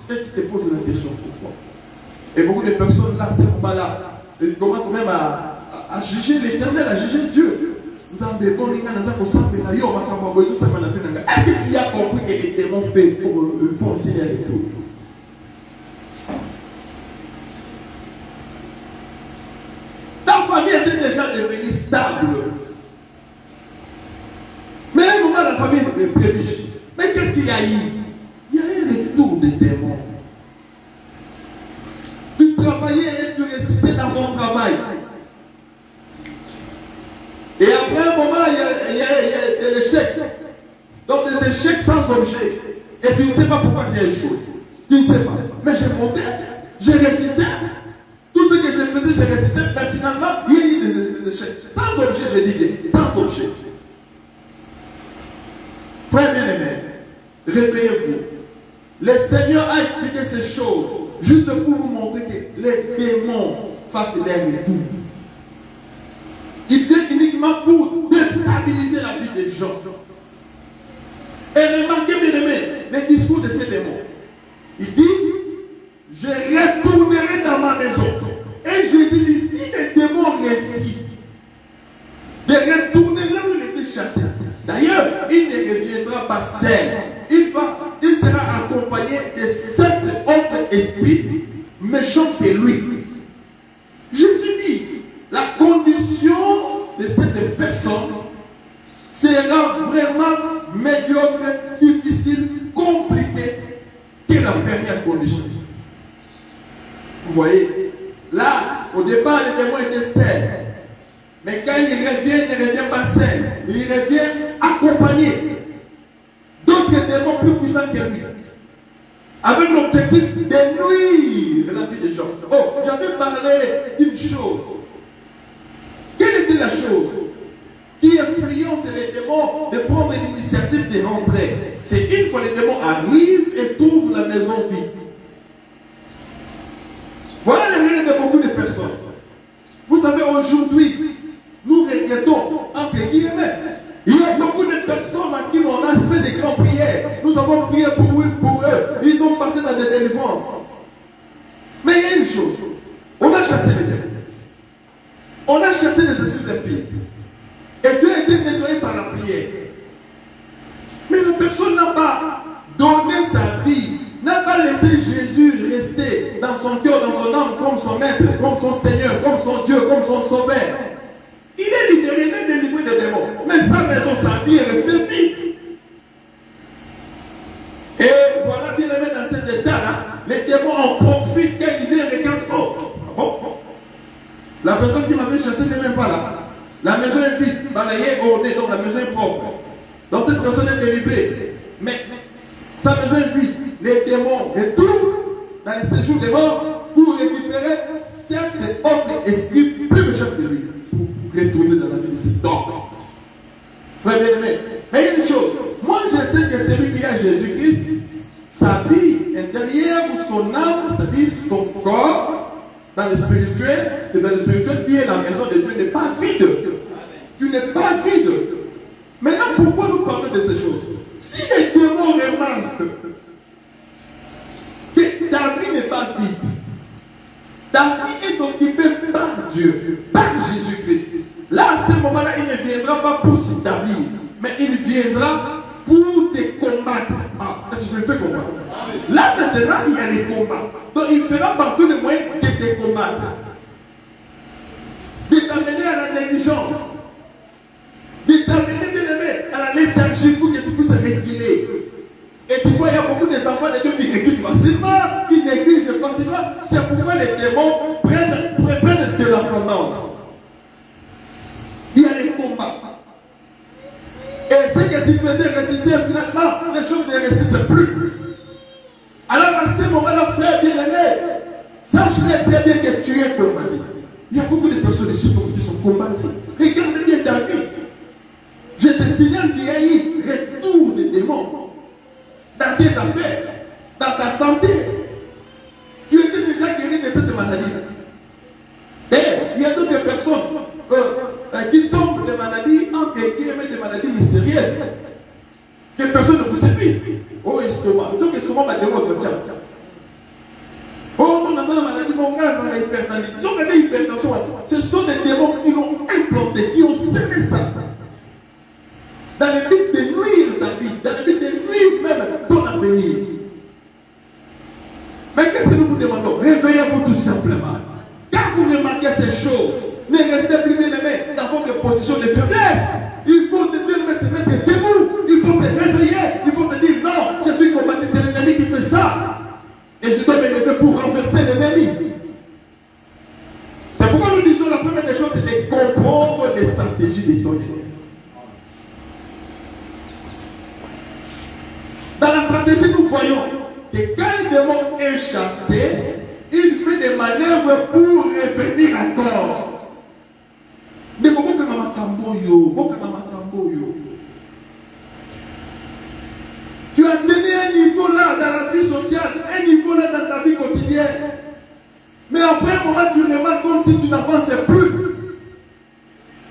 Et tu te poses la question pourquoi. Et beaucoup de personnes là, à ce moment-là, ils commencent même à juger l'Éternel, à juger Dieu. Est-ce que tu as compris que les démons font aussi les retours? Ta famille était déjà devenue stable. Mais à un moment, la famille est prévue. Mais qu'est-ce qu'il y a eu? Il y a un retour des démons. Tu travaillais et tu réussissais dans ton travail. Et après un moment, il y a de l'échec. Donc des échecs sans objet. Et tu ne sais pas pourquoi tu as échoué. Tu ne sais pas. Mais j'ai monté, j'ai résisté. Tout ce que je faisais, j'ai résisté. Mais finalement, il y a eu des échecs. Sans objet, je dis bien. Sans objet. Frères bien-aimés, réveillez-vous. Le Seigneur a expliqué ces choses juste pour vous montrer que les démons fassent leur retour. Il vient uniquement pour déstabiliser la vie des gens. Et remarquez bien aimé, les discours de ces démons. Il dit, je retournerai dans ma maison. Et Jésus dit, si les démons réussissent de retourner là où il était chassé. D'ailleurs, il ne reviendra pas seul. Il sera accompagné de 7 autres esprits méchants que lui. Jésus dit, la condition de cette personne sera vraiment médiocre, difficile, compliquée que la première condition. Vous voyez, là, au départ, le démon était seul. Mais quand il ne revient pas seul. Il revient accompagné d'autres démons plus puissants que lui. Avec l'objectif de nuire la vie des gens. Oh, j'avais parlé d'une chose. Quelle était la chose qui influence les démons de prendre l'initiative de rentrer? C'est une fois les démons arrivent et trouvent la maison vide. Voilà le rêve de beaucoup de personnes. Vous savez, aujourd'hui, nous regrettons, entre guillemets, il y a beaucoup de personnes à qui on a fait des grandes prières. Nous avons prié pour eux. Ils ont passé dans des délivrances. Mais il y a une chose. On a chassé les démons. On a chassé les esprits impies. Et Dieu a été nettoyé par la prière. Mais la personne n'a pas donné sa vie, n'a pas laissé Jésus rester dans son cœur, dans son âme, comme son maître, comme son Seigneur, comme son Dieu, comme son sauveur. Il est libéré, il est délivré des démons. Mais sa maison, sa vie est restée vide. Et voilà, bien aimé, dans cet état-là, les démons en profitent quand ils viennent regarder. La personne qui m'avait chassé n'est même pas là. La maison est vide, balayée, ordonnée, donc la maison est propre. Donc cette personne est délivrée. Mais sa maison est vide. Les démons retournent dans les séjours des morts pour récupérer certains autres esprits plus méchants que lui. Pour retourner dans la vie de cet homme. Frère bien-aimé, mais il y a une chose. Moi je sais que celui qui a Jésus-Christ, sa vie intérieure ou son âme, c'est-à-dire son corps, dans le spirituel, et dans le spirituel qui est la maison de Dieu, n'est pas vide. Tu n'es pas vide. Maintenant, pourquoi nous parlons de ces choses? Si les démons remarquent que ta vie n'est pas vide, ta vie est occupée par Dieu, par Jésus-Christ. Là, à ce moment-là, il ne viendra pas pour s'établir, mais il viendra pour te combattre. Ah, est-ce que je le fais combattre? Là, maintenant, il y a les combats. Donc, il fera par tous les moyens de te combattre. De t'amener à la négligence. De t'amener, bien aimé, à la léthargie pour que tu puisses réguler. Et tu vois, il y a beaucoup d'enfants de Dieu qui négligent facilement, qui négligent facilement. C'est pourquoi les démons prennent de l'ascendance. Il y a les combats. Et ce que tu faisais résister, finalement, les choses ne résistent plus. Alors à ce moment-là, frère bien-aimé, sache-le très bien que tu es combattu. Il y a beaucoup de personnes ici qui sont combattues. Regarde bien ta vie. qui tombent des maladies, entre guillemets, des maladies mystérieuses. Que personne ne vous séduise. Oh, estomac. Donc, estomac m'a demandé de tiens. Oh, on a la maladie, mon gars, on a l'hypertension. Donc, on a l'hypertension. Ce sont des démons qui l'ont implanté, qui ont semé ça. Dans le but de nuire ta vie, dans le but de nuire même ton avenir. Mais qu'est-ce que nous vous demandons? Réveillez-vous tout simplement. Quand vous remarquez ces choses, ne restez plus bien aimés dans votre position de faiblesse. Il faut se mettre debout. Il faut se réveiller. Il faut se dire non, je suis combattu, c'est l'ennemi qui fait ça. Et je dois me lever pour renverser l'ennemi. C'est pourquoi nous disons la première des choses, c'est de comprendre les stratégies de ton ennemi. Dans la stratégie, nous voyons que quand le démon est chassé, il fait des manœuvres pour revenir encore. Mais comment que maman tamboyo, tu as tenu un niveau là dans la vie sociale, un niveau là dans ta vie quotidienne. Mais après un moment, tu remarques comme si tu n'avances plus.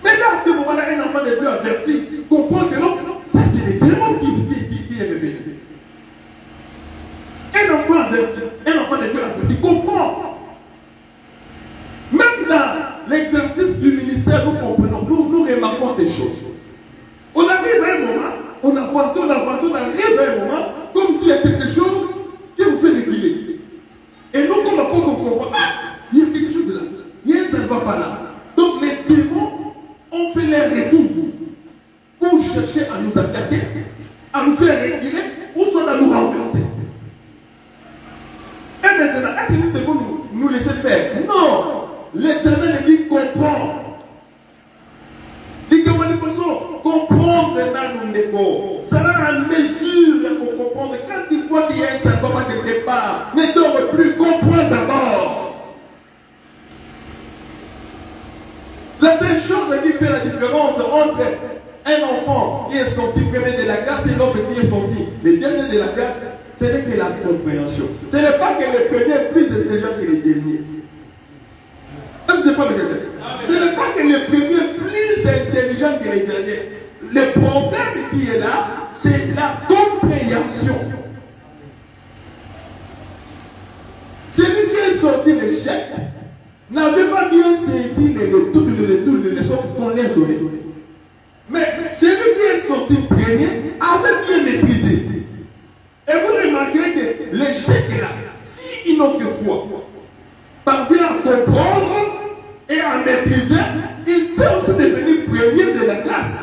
Mais là, à ce moment-là, un enfant de Dieu averti comprend que non, ça c'est le démon qui est révélé. Un enfant averti, un enfant de Dieu averti comprend. Même dans l'exercice du ministère, nous comprenons, nous remarquons ces choses. On arrive à un moment, on avance, on arrive à un moment, comme s'il y a quelque chose qui vous fait reculer. Et nous, comme apôtres, on comprend, il y a quelque chose de là. Ça ne va pas là. Donc les démons ont fait leur retour pour chercher à nous attaquer, à nous faire reculer, ou soit à nous renverser. Et maintenant, est-ce que nous devons nous laisser faire? Non! L'Éternel dit comprendre. Dit que comprendre dans nos négos. Ça a la mesure pour comprendre. Quand il voit qu'il y a un symptôme quelque part, ne dort plus, comprends d'abord. La seule chose qui fait la différence entre un enfant qui est sorti premier de la classe et l'autre qui est sorti le dernier de la classe, ce n'est que la compréhension. Ce n'est pas que le premier est plus intelligent que le dernier. Est-ce que ce n'est pas le cas? Ce n'est pas que le premier est plus intelligent que le dernier. Le problème qui est là, c'est la compréhension. Celui qui est sorti l'échec n'avait pas bien saisi toutes les leçons qu'on lui a données. Mais celui qui est sorti premier avait bien maîtrisé. Et vous remarquez que l'échec là, si une autre fois parvient à comprendre et à maîtriser, il peut aussi devenir premier de la classe.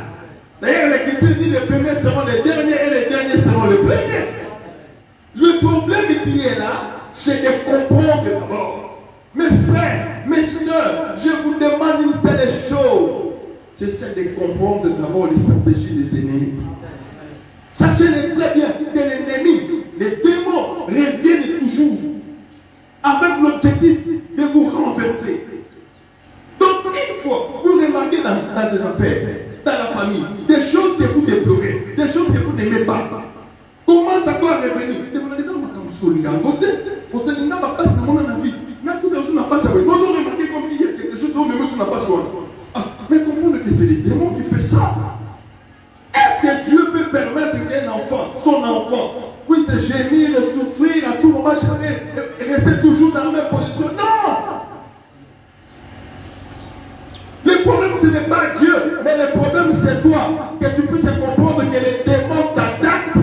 D'ailleurs, l'Écriture dit les premiers seront les derniers et les derniers seront les premiers. Le problème qui est là, c'est de comprendre d'abord. Mes frères, mes soeurs, je vous demande une seule chose. C'est celle de comprendre d'abord les stratégies des ennemis. Sachez-le très bien que l'ennemi, les démons reviennent toujours avec l'objectif de vous renverser. Donc, une fois, vous remarquez dans des affaires, dans la famille, des choses que vous déplorez, des choses que vous n'aimez pas. Comment ça doit revenir? Comme s'il y a quelque chose où même on n'a pas soin. Mais comprenez que c'est les démons qui font ça. Est-ce que Dieu peut permettre qu'un enfant, son enfant, puisse gémir et souffrir à tout moment, et rester toujours dans la même position? Non! Le problème, ce n'est pas Dieu, mais le problème, c'est toi. Que tu puisses comprendre que les démons t'attaquent.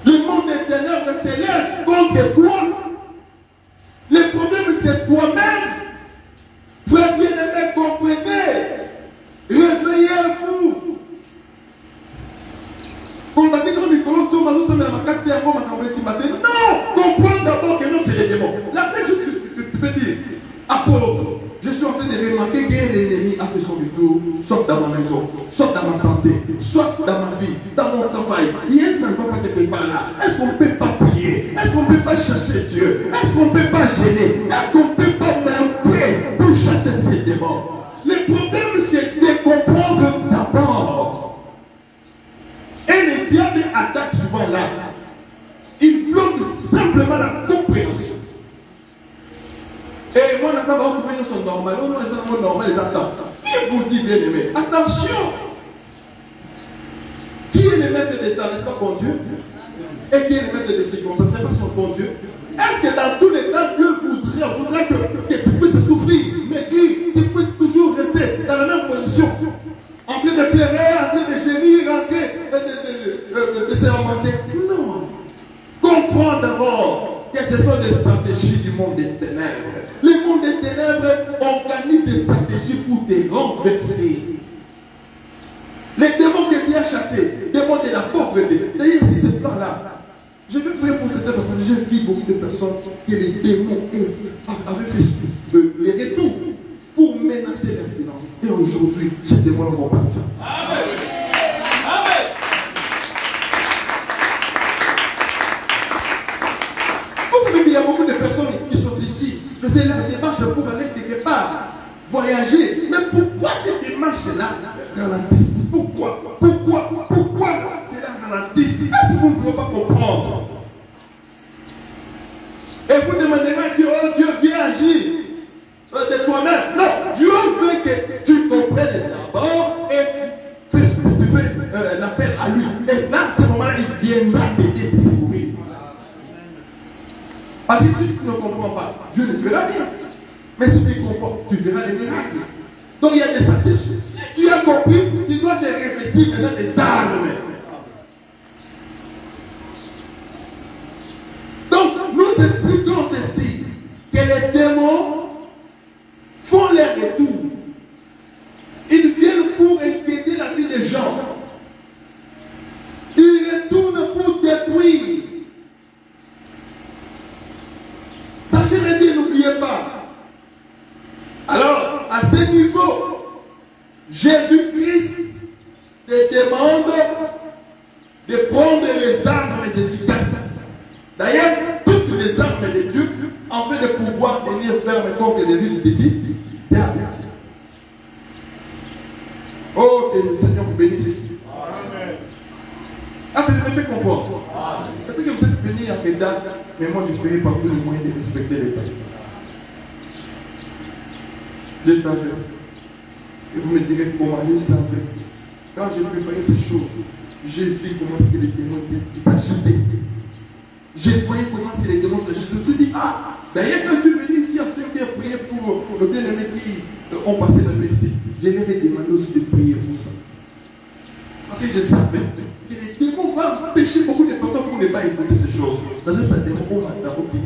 Le monde des ténèbres s'élève contre toi. Le problème, c'est toi-même. Frère bien-aimé, comprenez. Réveillez-vous. Non, comprends d'abord que non, c'est les démons. La seule chose que tu peux dire, apôtre, je suis en train de remarquer que l'ennemi a fait son retour, soit dans ma maison, soit dans ma santé, soit dans ma vie, dans mon travail. Il y a un symptôme quelque part là. Est-ce qu'on ne peut pas prier? Est-ce qu'on ne peut pas chercher Dieu? Est-ce qu'on ne peut pas gêner? Est-ce qu'on ne peut pas monter pour chasser ces démons? Le problème, c'est de comprendre d'abord. Et le diable attaque souvent là. Il bloque simplement la compréhension. Et moi, je ne sais pas comment ils sont normaux. Non, ils sont normal, ils attendent. vous dis, bien aimé, attention. Qui est le maître des temps, n'est-ce pas bon Dieu? Et qui est le maître des circonstances, c'est pas son bon Dieu? Est-ce que dans tous les temps, Dieu voudrait que tu puisses souffrir, mais que tu puisses toujours rester dans la même position, en train de pleurer, en train de gémir, en train de se lamenter? Non. Comprends d'abord que ce sont des stratégies du monde des ténèbres. Le monde des ténèbres organise des stratégies pour te renverser. Les démons que Dieu a chassés, démons de la pauvreté. D'ailleurs, si ce plan-là, je vais prier pour cette œuvre parce que j'ai vu beaucoup de personnes que les démons avaient fait les retours pour menacer leurs finances. Et aujourd'hui, ces démons vont partir. Amen. Amen. Vous savez qu'il y a beaucoup de personnes qui sont ici, faisaient leur démarche pour aller quelque part, voyager. Mais pourquoi ces démarches-là ralentissent? Pourquoi cela ralentit? Est-ce que vous ne pouvez pas comprendre? Et vous demanderez à Dieu, oh Dieu, viens agir de toi-même. Non, Dieu veut que tu comprennes d'abord et tu fais l'appel à lui. Et dans ce moment-là, il viendra t'aider à te secourir. Parce que si tu ne comprends pas, Dieu ne fera rien. Mais si tu comprends, tu verras les miracles. Donc il y a des stratégies. Si tu as compris, tu dois te revêtir maintenant des armes. Donc nous expliquons ceci, que les démons font leur retour. Ils viennent pour inquiéter la vie des gens. Ils retournent pour détruire. Sachez-le bien, n'oubliez pas. Alors, à ce niveau, Jésus-Christ te demande de prendre les armes efficaces. D'ailleurs, toutes les armes de Dieu, en fait de pouvoir tenir ferme contre les risques de vie, diable. Oh, que le Seigneur vous bénisse. Amen. Ah, ça me fait comprendre. Est-ce que vous êtes venu à Médard, mais moi je ferai par tous les moyens de respecter les temps. Je savais. Et vous me direz comment je savais. Quand j'ai préparé ces choses, j'ai vu comment est-ce que les démons s'agitaient. J'ai voyé comment est-ce que les démons s'agitaient. Je me suis dit, ah, d'ailleurs quand je suis venu ici à 5h prier pour le bien-aimé qui ont passé la nuit ici, je leur ai demandé aussi de prier pour ça. Parce que je savais que les démons vont empêcher beaucoup de personnes pour ne pas écouter ces choses. Dans un certain moment, on m'a dit,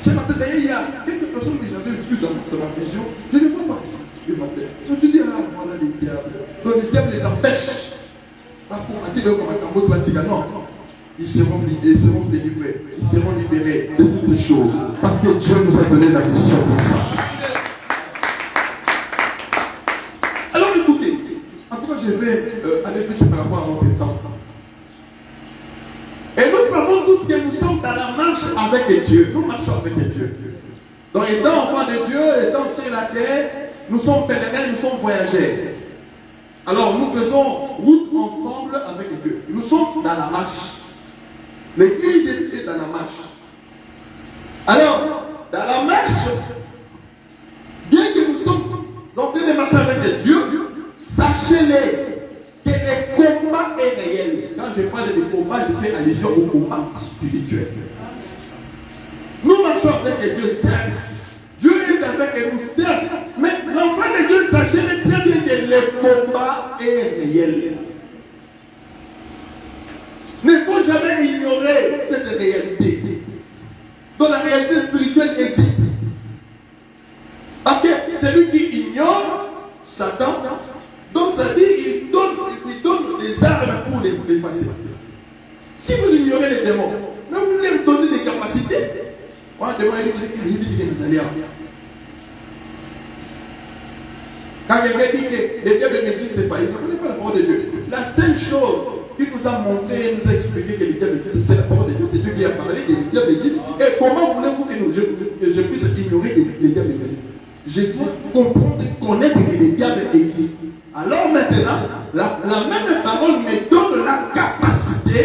ce matin, d'ailleurs, il y a quelques personnes que j'avais vues dans ma vision. Je ne les vois pas ici, le matin. Je me suis dit, ah, voilà les diables. Donc, les diables les empêchent. Pas pour un tigre comme un tambour de Vatican, non. Ils seront délivrés, ils seront libérés de toutes ces choses. Parce que Dieu nous a donné la mission pour ça. Alors, écoutez, en tout cas, je vais aller plus par rapport à notre temps. Et nous savons tous que nous sommes dans la marche avec Dieu. Nous marchons avec Dieu. Donc, étant enfants de Dieu, étant sur la terre, nous sommes pèlerins, nous sommes voyageurs. Alors, nous faisons route ensemble avec Dieu. Nous sommes dans la marche. L'église est dans la marche. Alors, dans la marche, bien que nous sommes en train de marcher avec Dieu, sachez-le. Que le combat est réel. Quand je parle de combat, je fais allusion au combat spirituel. Nous marchons avec Dieu, certes. Dieu est avec nous, certes. Mais l'enfant de Dieu, sachez très bien que le combat est réel. Il ne faut jamais ignorer cette réalité. Donc la réalité spirituelle existe. Parce que celui qui ignore Satan, donc ça dit qu'il donne des armes pour les effacer. Si vous ignorez les démons, mais vous leur donnez des capacités. Quand quelqu'un dit que les diables n'existent pas, il ne connaît pas la parole de Dieu. La seule chose qui nous a montré et nous a expliqué que les diables existent, c'est la parole de Dieu. C'est Dieu qui a parlé que les diables existent. Et comment voulez-vous que je puisse ignorer que les diables existent? Je dois comprendre et connaître que les diables existent. Alors maintenant, la même parole me donne la capacité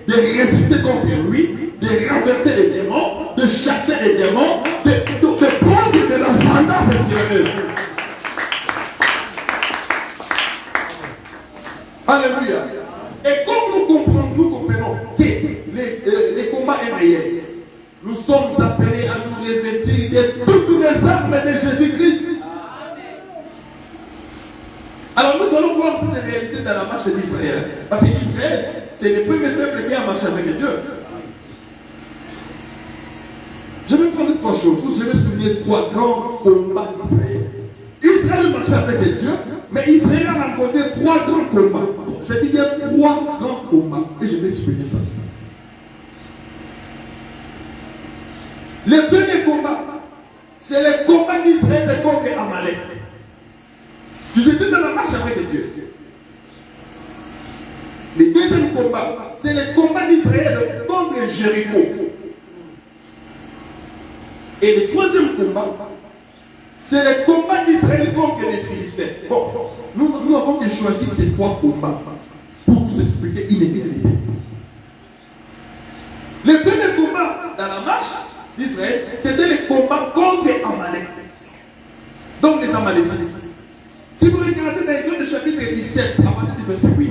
de résister contre lui, de renverser réelle. Nous sommes appelés à nous revêtir de toutes les armes de Jésus-Christ. Alors nous allons voir cette réalité dans la marche d'Israël. Parce qu'Israël, c'est le premier peuple qui a marché avec Dieu. Je vais prendre trois choses. Je vais souligner trois grands combats d'Israël. Israël marchait avec Dieu, mais Israël a rencontré trois grands combats. Je dis bien trois grands combats. Et je vais expliquer ça. Le premier combat, c'est le combat d'Israël contre Amalek. Ils étaient dans la marche avec Dieu. Le deuxième combat, c'est le combat d'Israël contre Jéricho. Et le troisième combat, c'est le combat d'Israël contre les Philistins. Bon, nous avons choisi ces trois combats pour vous expliquer une réalité. Le premier combat dans la marche d'Israël, c'était le combat contre Amalek. Donc les Amalécites. Si vous regardez dans Exode chapitre 17, à partir du verset 8,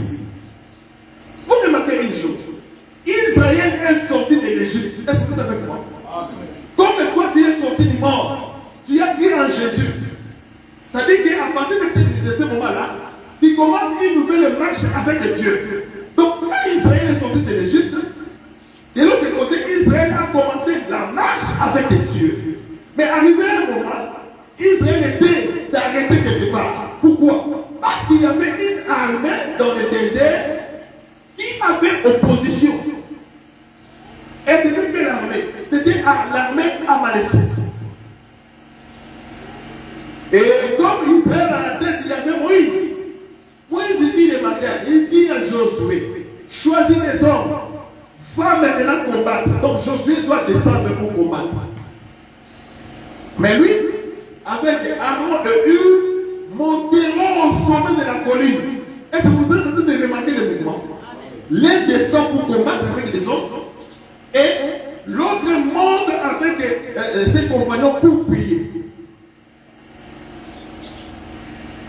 vous remarquez une chose. Israël est sorti de l'Égypte. Est-ce que vous êtes avec moi? Comme toi tu es sorti du mort, tu as cru en Jésus. Ça veut dire qu'à partir de ce moment-là, tu commences une nouvelle marche avec Dieu. Donc quand Israël est sorti de l'Égypte, de l'autre côté, Israël a commencé la marche avec Dieu. Mais arrivé à un moment, Israël était arrêté quelque part. Pourquoi? Parce qu'il y avait une armée dans le désert qui a fait opposition. Et c'était quelle armée? C'était l'armée amalécite. Et comme Israël à la tête, il y avait Moïse. Moïse dit le matin, il dit à Josué, choisis des hommes, va maintenant combattre. Donc Josué doit descendre pour combattre. Mais lui, avec Aaron et Hur, monteront au sommet de la colline. Est-ce que vous êtes en train de remarquer le mouvement? L'un descend pour combattre avec les autres et l'autre monte avec ses compagnons pour prier.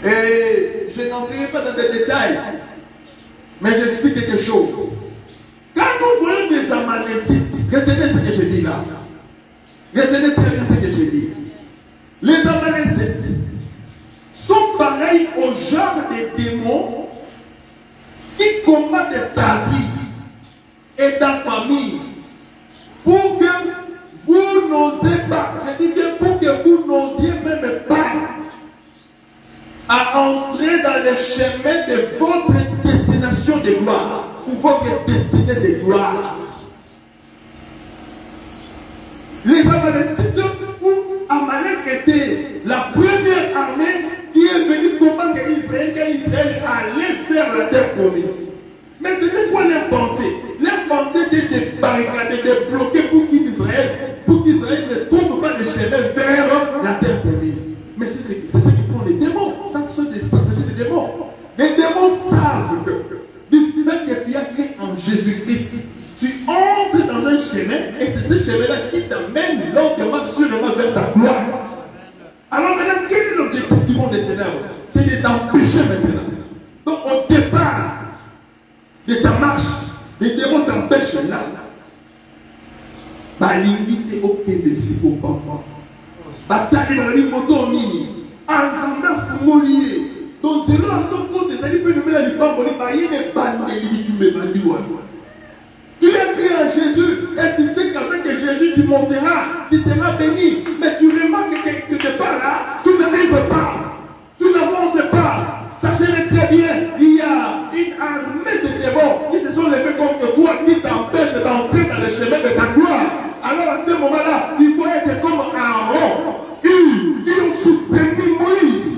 Et je n'entrerai pas dans les détails, mais j'explique quelque chose. Quand nous voyons des Amalécites, retenez ce que je dis là. Retenez très bien ce que je dis. Les Amalécites sont pareils au genre de démons qui combattent ta vie et ta famille pour que vous n'osiez pas, je dis bien pour que vous n'osiez même pas à entrer dans le chemin de votre destination de gloire ou votre destinée de gloire. Les Amalécites ou Amalek était la première armée qui est venue combattre Israël quand Israël allait faire la terre promise. Mais c'était quoi leur pensée? Leur pensée était de barricader, de bloquer pour qu'Israël ne trouve pas le chemin vers la terre promise. Mais c'est ce qu'ils font les démons. Ça, ce sont des stratégies des démons. Les démons savent que du fait que tu as cru en Jésus-Christ, tu entres dans un chemin et c'est ce chemin-là qui t'amène lentement, sûrement vers ta gloire. Alors maintenant, quel est l'objectif du monde des ténèbres? C'est de t'empêcher maintenant. Donc au départ de ta marche, les démons t'empêchent là. Balingi aucun de psychopathe. Bataille dans la vie moto nini. Ensemble fumolier. Donc c'est là son compte des alliés peuvent mettre la lipan pour les bailler des bandes qui me bandent. Tu as cru en Jésus et tu sais qu'avec Jésus tu monteras, tu seras béni. Mais tu remarques que quelque part là, tu n'arrives pas. Tu n'avances pas. Sachez-le très bien, il y a une armée de démons qui se sont levés contre toi, qui t'empêchent d'entrer dans le chemin de ta gloire. Alors à ce moment-là, il faut être comme Aaron, qui ont soutenu Moïse.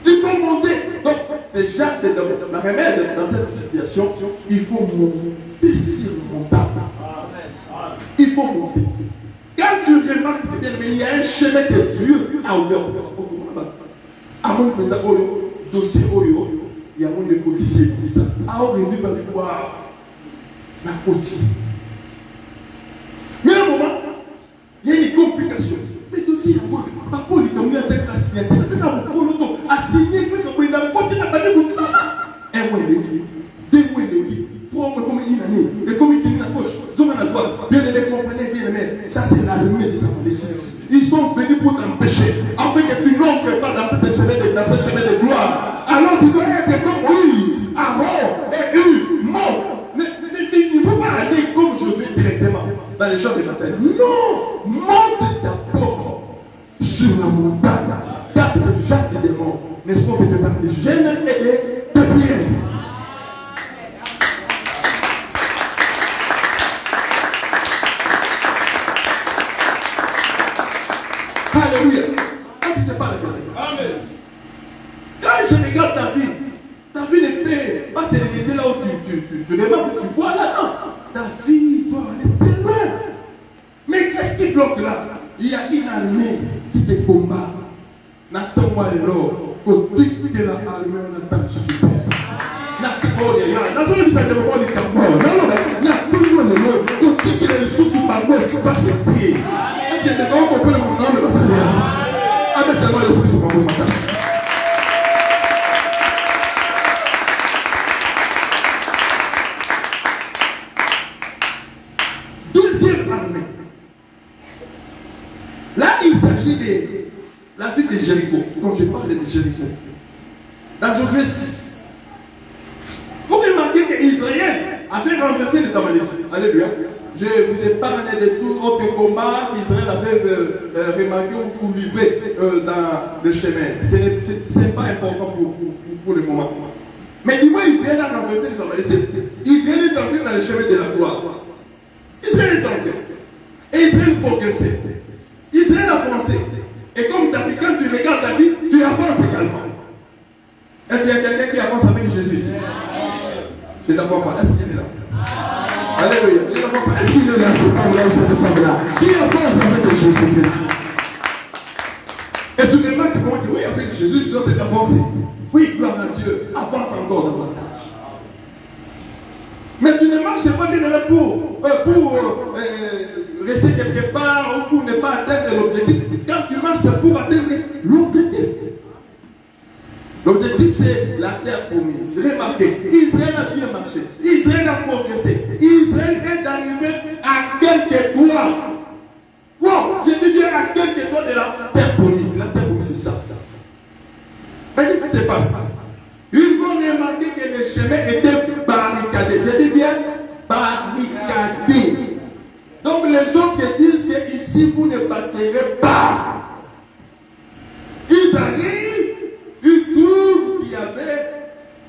Il faut monter. Donc, c'est Jacques de la remède dans cette situation. Il faut monter surmontable. Il faut monter. Quand tu remarques bien, mais il y a un chemin que Dieu a ouvert. À mon dossier, il y a mon coticier pour ça. Ah, on est venu par la côtier. Mais à un moment, il y a une complication. Mais dossier, par rapport il y a la signature. Il y a signé que il a côté la balle de ça. Un mois et demi, 2 mois et demi, 3 mois comme une année. Et comme il est à gauche, zone à droite. venus pour t'empêcher, afin que tu n'entres pas dans ce chemin de gloire. Alors tu dois être comme Moïse, Aaron et Hur, monte. Il ne faut pas aller comme Josué directement dans les champs de bataille. Non, monte d'abord sur la montagne, car ces gens de démons ne sont que des gènes et des prières. Alléluia. Quand tu te parles de Amen. Quand je regarde ta vie n'était pas sérénité là où tu remarques, tu vois là-dedans. Ta vie doit aller tellement. Mais qu'est-ce qui bloque là? Il y a une armée qui te combat. N'attends-moi alors qu'au titre de la armée, on entend ce super. N'attends-moi les gens. N'attends-moi les capots. N'attends-moi les gens. Qu'au titre de la ressources par moi, je ne suis pas sceptique. Est-ce que tu vas comprendre mon nom de ma salaire? Avec moi les fruits sur mon matin. Deuxième armée. Là, il s'agit de la ville de Jéricho. Quand je parle de Jéricho, dans Josué 6, vous remarquez qu'Israël avait renversé les Amalécites. Alléluia. Je vous ai parlé de tout autre combat qu'Israël avait remarqué ou livré dans le chemin. Ce n'est pas important pour le moment. Mais du moins, Israël a renversé les Amalécites. Israël est entré dans le chemin de la gloire. Israël est entré. Et Israël progressait. Israël avancé. Et comme David, quand tu regardes David, tu avances également. Est-ce qu'il y a quelqu'un qui avance avec Jésus ici? Je ne la vois pas. Est-ce qu'il est là? Alléluia. Je ne la vois pas. Est-ce qu'il est là, cette femme-là ou cette femme-là? Qui avance avec Jésus-Christ? Et tu remarques comment tu oui, avec Jésus, tu dois avancer. Oui, gloire à Dieu. Avance encore davantage. Mais tu ne marches pas pour rester quelque part ou pour ne pas atteindre l'objectif. Quand tu marches, c'est pour atteindre l'objectif. L'objectif, c'est la terre promise. Remarquez, Israël a bien marché. Israël a progressé. Israël est arrivé à quelques doigts. Wow, je dis bien à quelques doigts de la terre promise. La terre promise, c'est ça. Mais qu'est-ce qui se passe? Ils vont remarquer que le chemin était barricadé. Je dis bien barricadé. Donc les autres disent que ici vous ne passerez pas. Ils arrivent, ils trouvent qu'il y avait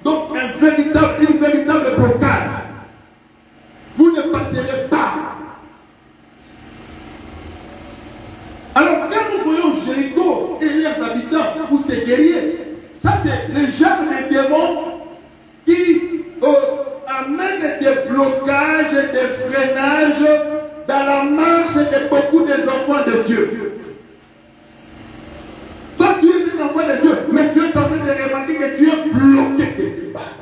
donc une véritable blocade. Vous ne passerez pas. Alors quand nous voyons Jéricho et leurs habitants ou ses guerriers, ça c'est le genre de démons qui amènent des blocages, des freinages dans la marche de beaucoup des enfants de Dieu. Toi tu es un enfant de Dieu, mais tu es en train de remarquer que tu es bloqué quelque part.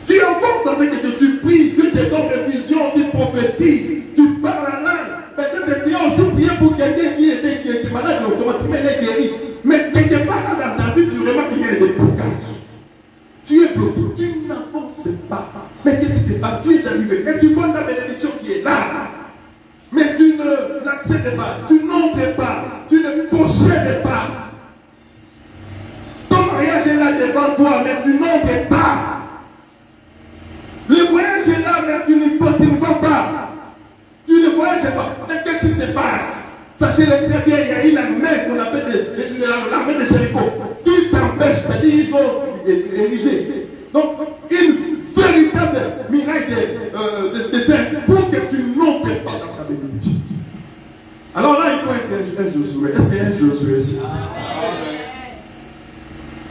Tu avances avec Dieu, tu pries, Dieu te donne des visions, tu prophétises, tu parles en langue. Peut-être que tu as aussi prié pour quelqu'un qui était malade, automatiquement il est guéri. Mais quelque part dans ta vie, tu remarques qu'il y a des blocages. Tu es bloqué, tu n'avances pas. Mais qu'est-ce qui se passe? Tu es arrivé et tu vois ta bénédiction qui est là. Mais tu ne l'acceptes pas, tu n'entres pas, tu ne possèdes pas. Ton mariage est là devant toi, mais tu n'entres pas. Le voyage est là, mais tu ne vas pas. Tu ne voyages pas. Mais qu'est-ce qui se passe? Sachez-le très bien, il y a une armée qu'on appelle l'armée de Jéricho qui t'empêche, c'est-à-dire ils sont érigés. Donc, une véritable miracle de terre pour que tu n'entres pas dans ta bénédiction. Alors là, il faut être un Josué. Est-ce qu'il y a un Josué ici?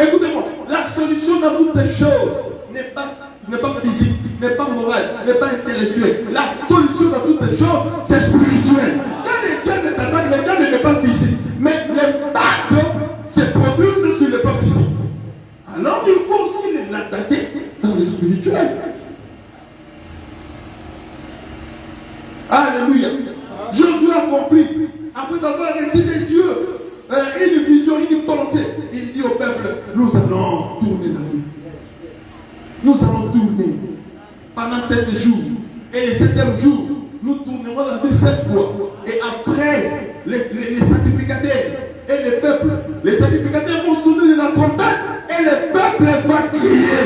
Écoutez-moi, la solution dans toutes ces choses n'est pas physique, n'est pas morale, n'est pas intellectuelle. La solution dans toutes ces choses, c'est spirituel. Quand les dieux ne t'attaquent, les dieux n'est pas physique. Mais les pactes se produisent sur le plan physique. Alors il faut aussi l'attaquer dans le spirituel. Alléluia. Josué a compris. Après avoir reçu de Dieu une vision, une pensée, il dit au peuple, nous allons tourner la rue. Nous allons tourner pendant 7 jours. Et le 7e jour, nous tournerons la ville 7 fois. Et après les sacrificateurs et les peuples. Les sacrificateurs vont sonner de la trompette et le peuple va crier.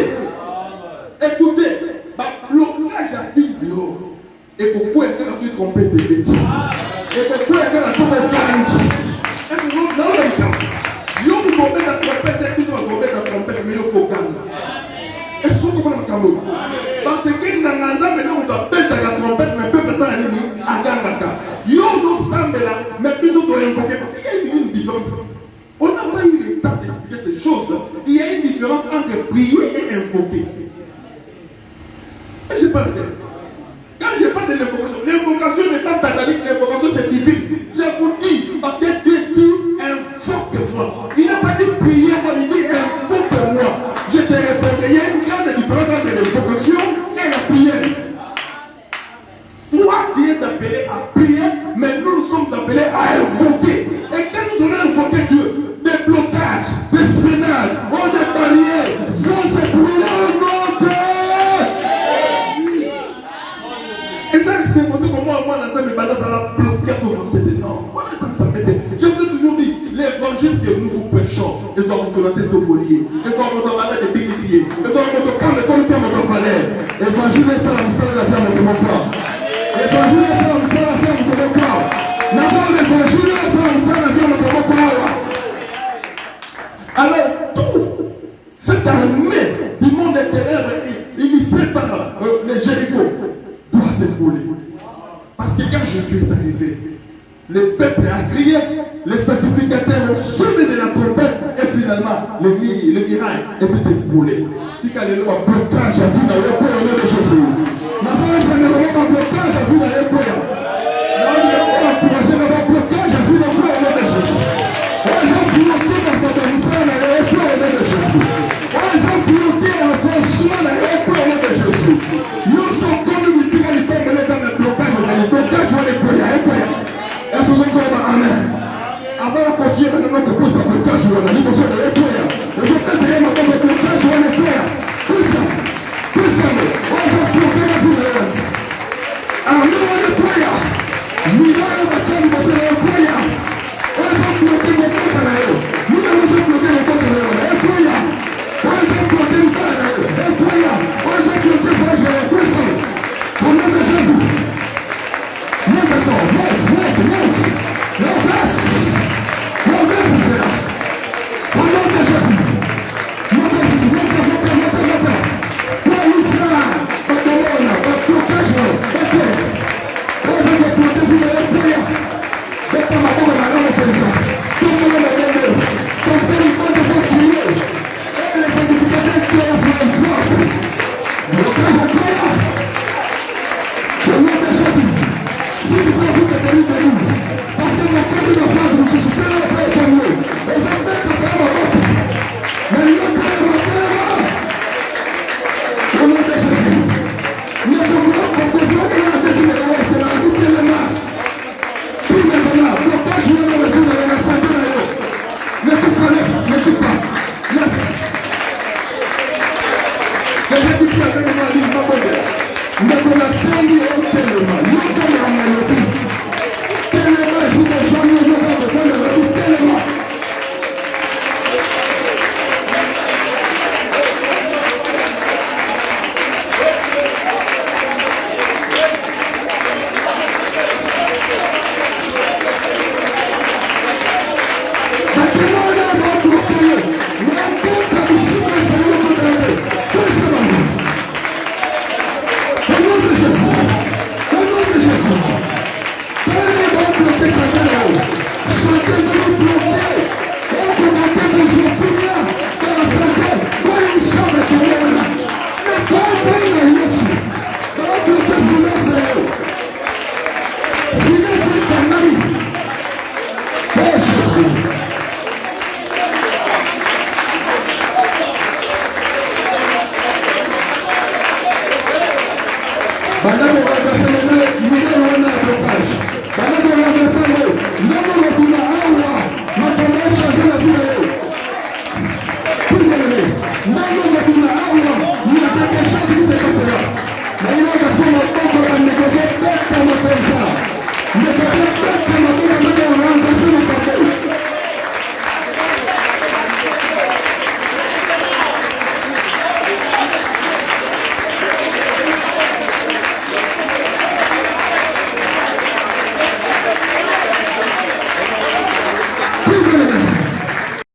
Écoutez, l'orage a dit bureau. Et pourquoi est-ce que la suite trompette de bêtises? Et pourquoi est-ce que la chose est gagne? Et puis nous, dans le temps, yo vous trompez la trompette, et puis vous trompez la trompette, mais il faut gagner. Est-ce que vous comprenez le mot? Parce que dans la maintenant on doit péter la trompette, mais peuple ça à Gandaka. Yo nous semble là, mais plus on doit invoquer parce qu'il y a une différence. On n'a pas eu le temps d'expliquer ces choses. Il y a une différence entre prier et invoquer. Et je parle de quand je parle de l'invocation n'est pas satanique, l'invocation c'est divine. Je vous dis, parce que Dieu dit invoque-moi. Il n'a pas dit prier, il dit invoque-moi. Je te répondrai, il y a une grande différence entre l'invocation et la prière. Toi, tu es appelé à prier, mais nous sommes appelés à invoquer. Et quand nous allons invoquer Dieu, des blocages, des freinages, des barrières vont se brûler au nom de. Et ça, c'est monté comme moi, dans la bloqué sur cette énorme. Je vous ai toujours dit, l'évangile que nous vous prêchons, ils ont recommencé de voler, ils ont recommencé de bénéficier, ils ont recommencé de commencer à notre palais. Évangile, ça, la mission de la ferme de mon corps. Évangile, ça, la mission de la ferme de mon corps. D'abord, l'évangile, ça, la mission de la ferme de mon corps. Alors, tout cette armée du monde intérieur, initiée par les Jéricho, doit s'écrouler. Parce que quand Jésus est arrivé, le peuple a crié, les sacrificateurs ont sonné de la trompette et finalement le miracle était écoulé. Si quelqu'un a un blocage à vous dans le pays au nom de Jésus. Ma femme, ça n'a pas un blocage à vous dans le pays. Là, on a encouragé un blocage à vous dans le pays au nom de Jésus. On a bloqué dans votre ministère dans le pays au nom de Jésus. On a bloqué un franchement dans le pays au nom de Jésus. Nous sommes connus ici à l'époque de l'état de blocage. Le blocage va les pays. Est-ce que vous avez amen? Avant de continuer, maintenant que vous avez un blocage, on a dit que vous avez un blocage. Et vous faites rien, maintenant que vous blocage, on est faire. Tout ça, on va bloquer la vie de l'homme. Alors, nous, on est prêts. Nous, on va faire une chose, on est prêts. On va bloquer vos comptes à l'heure. Nous, on va bloquer vos comptes à l'heure. On est prêts. On va bloquer vos comptes à l'heure. On est prêts. On va bloquer vos comptes à l'heure. Au nom de Jésus. Monte encore, monte.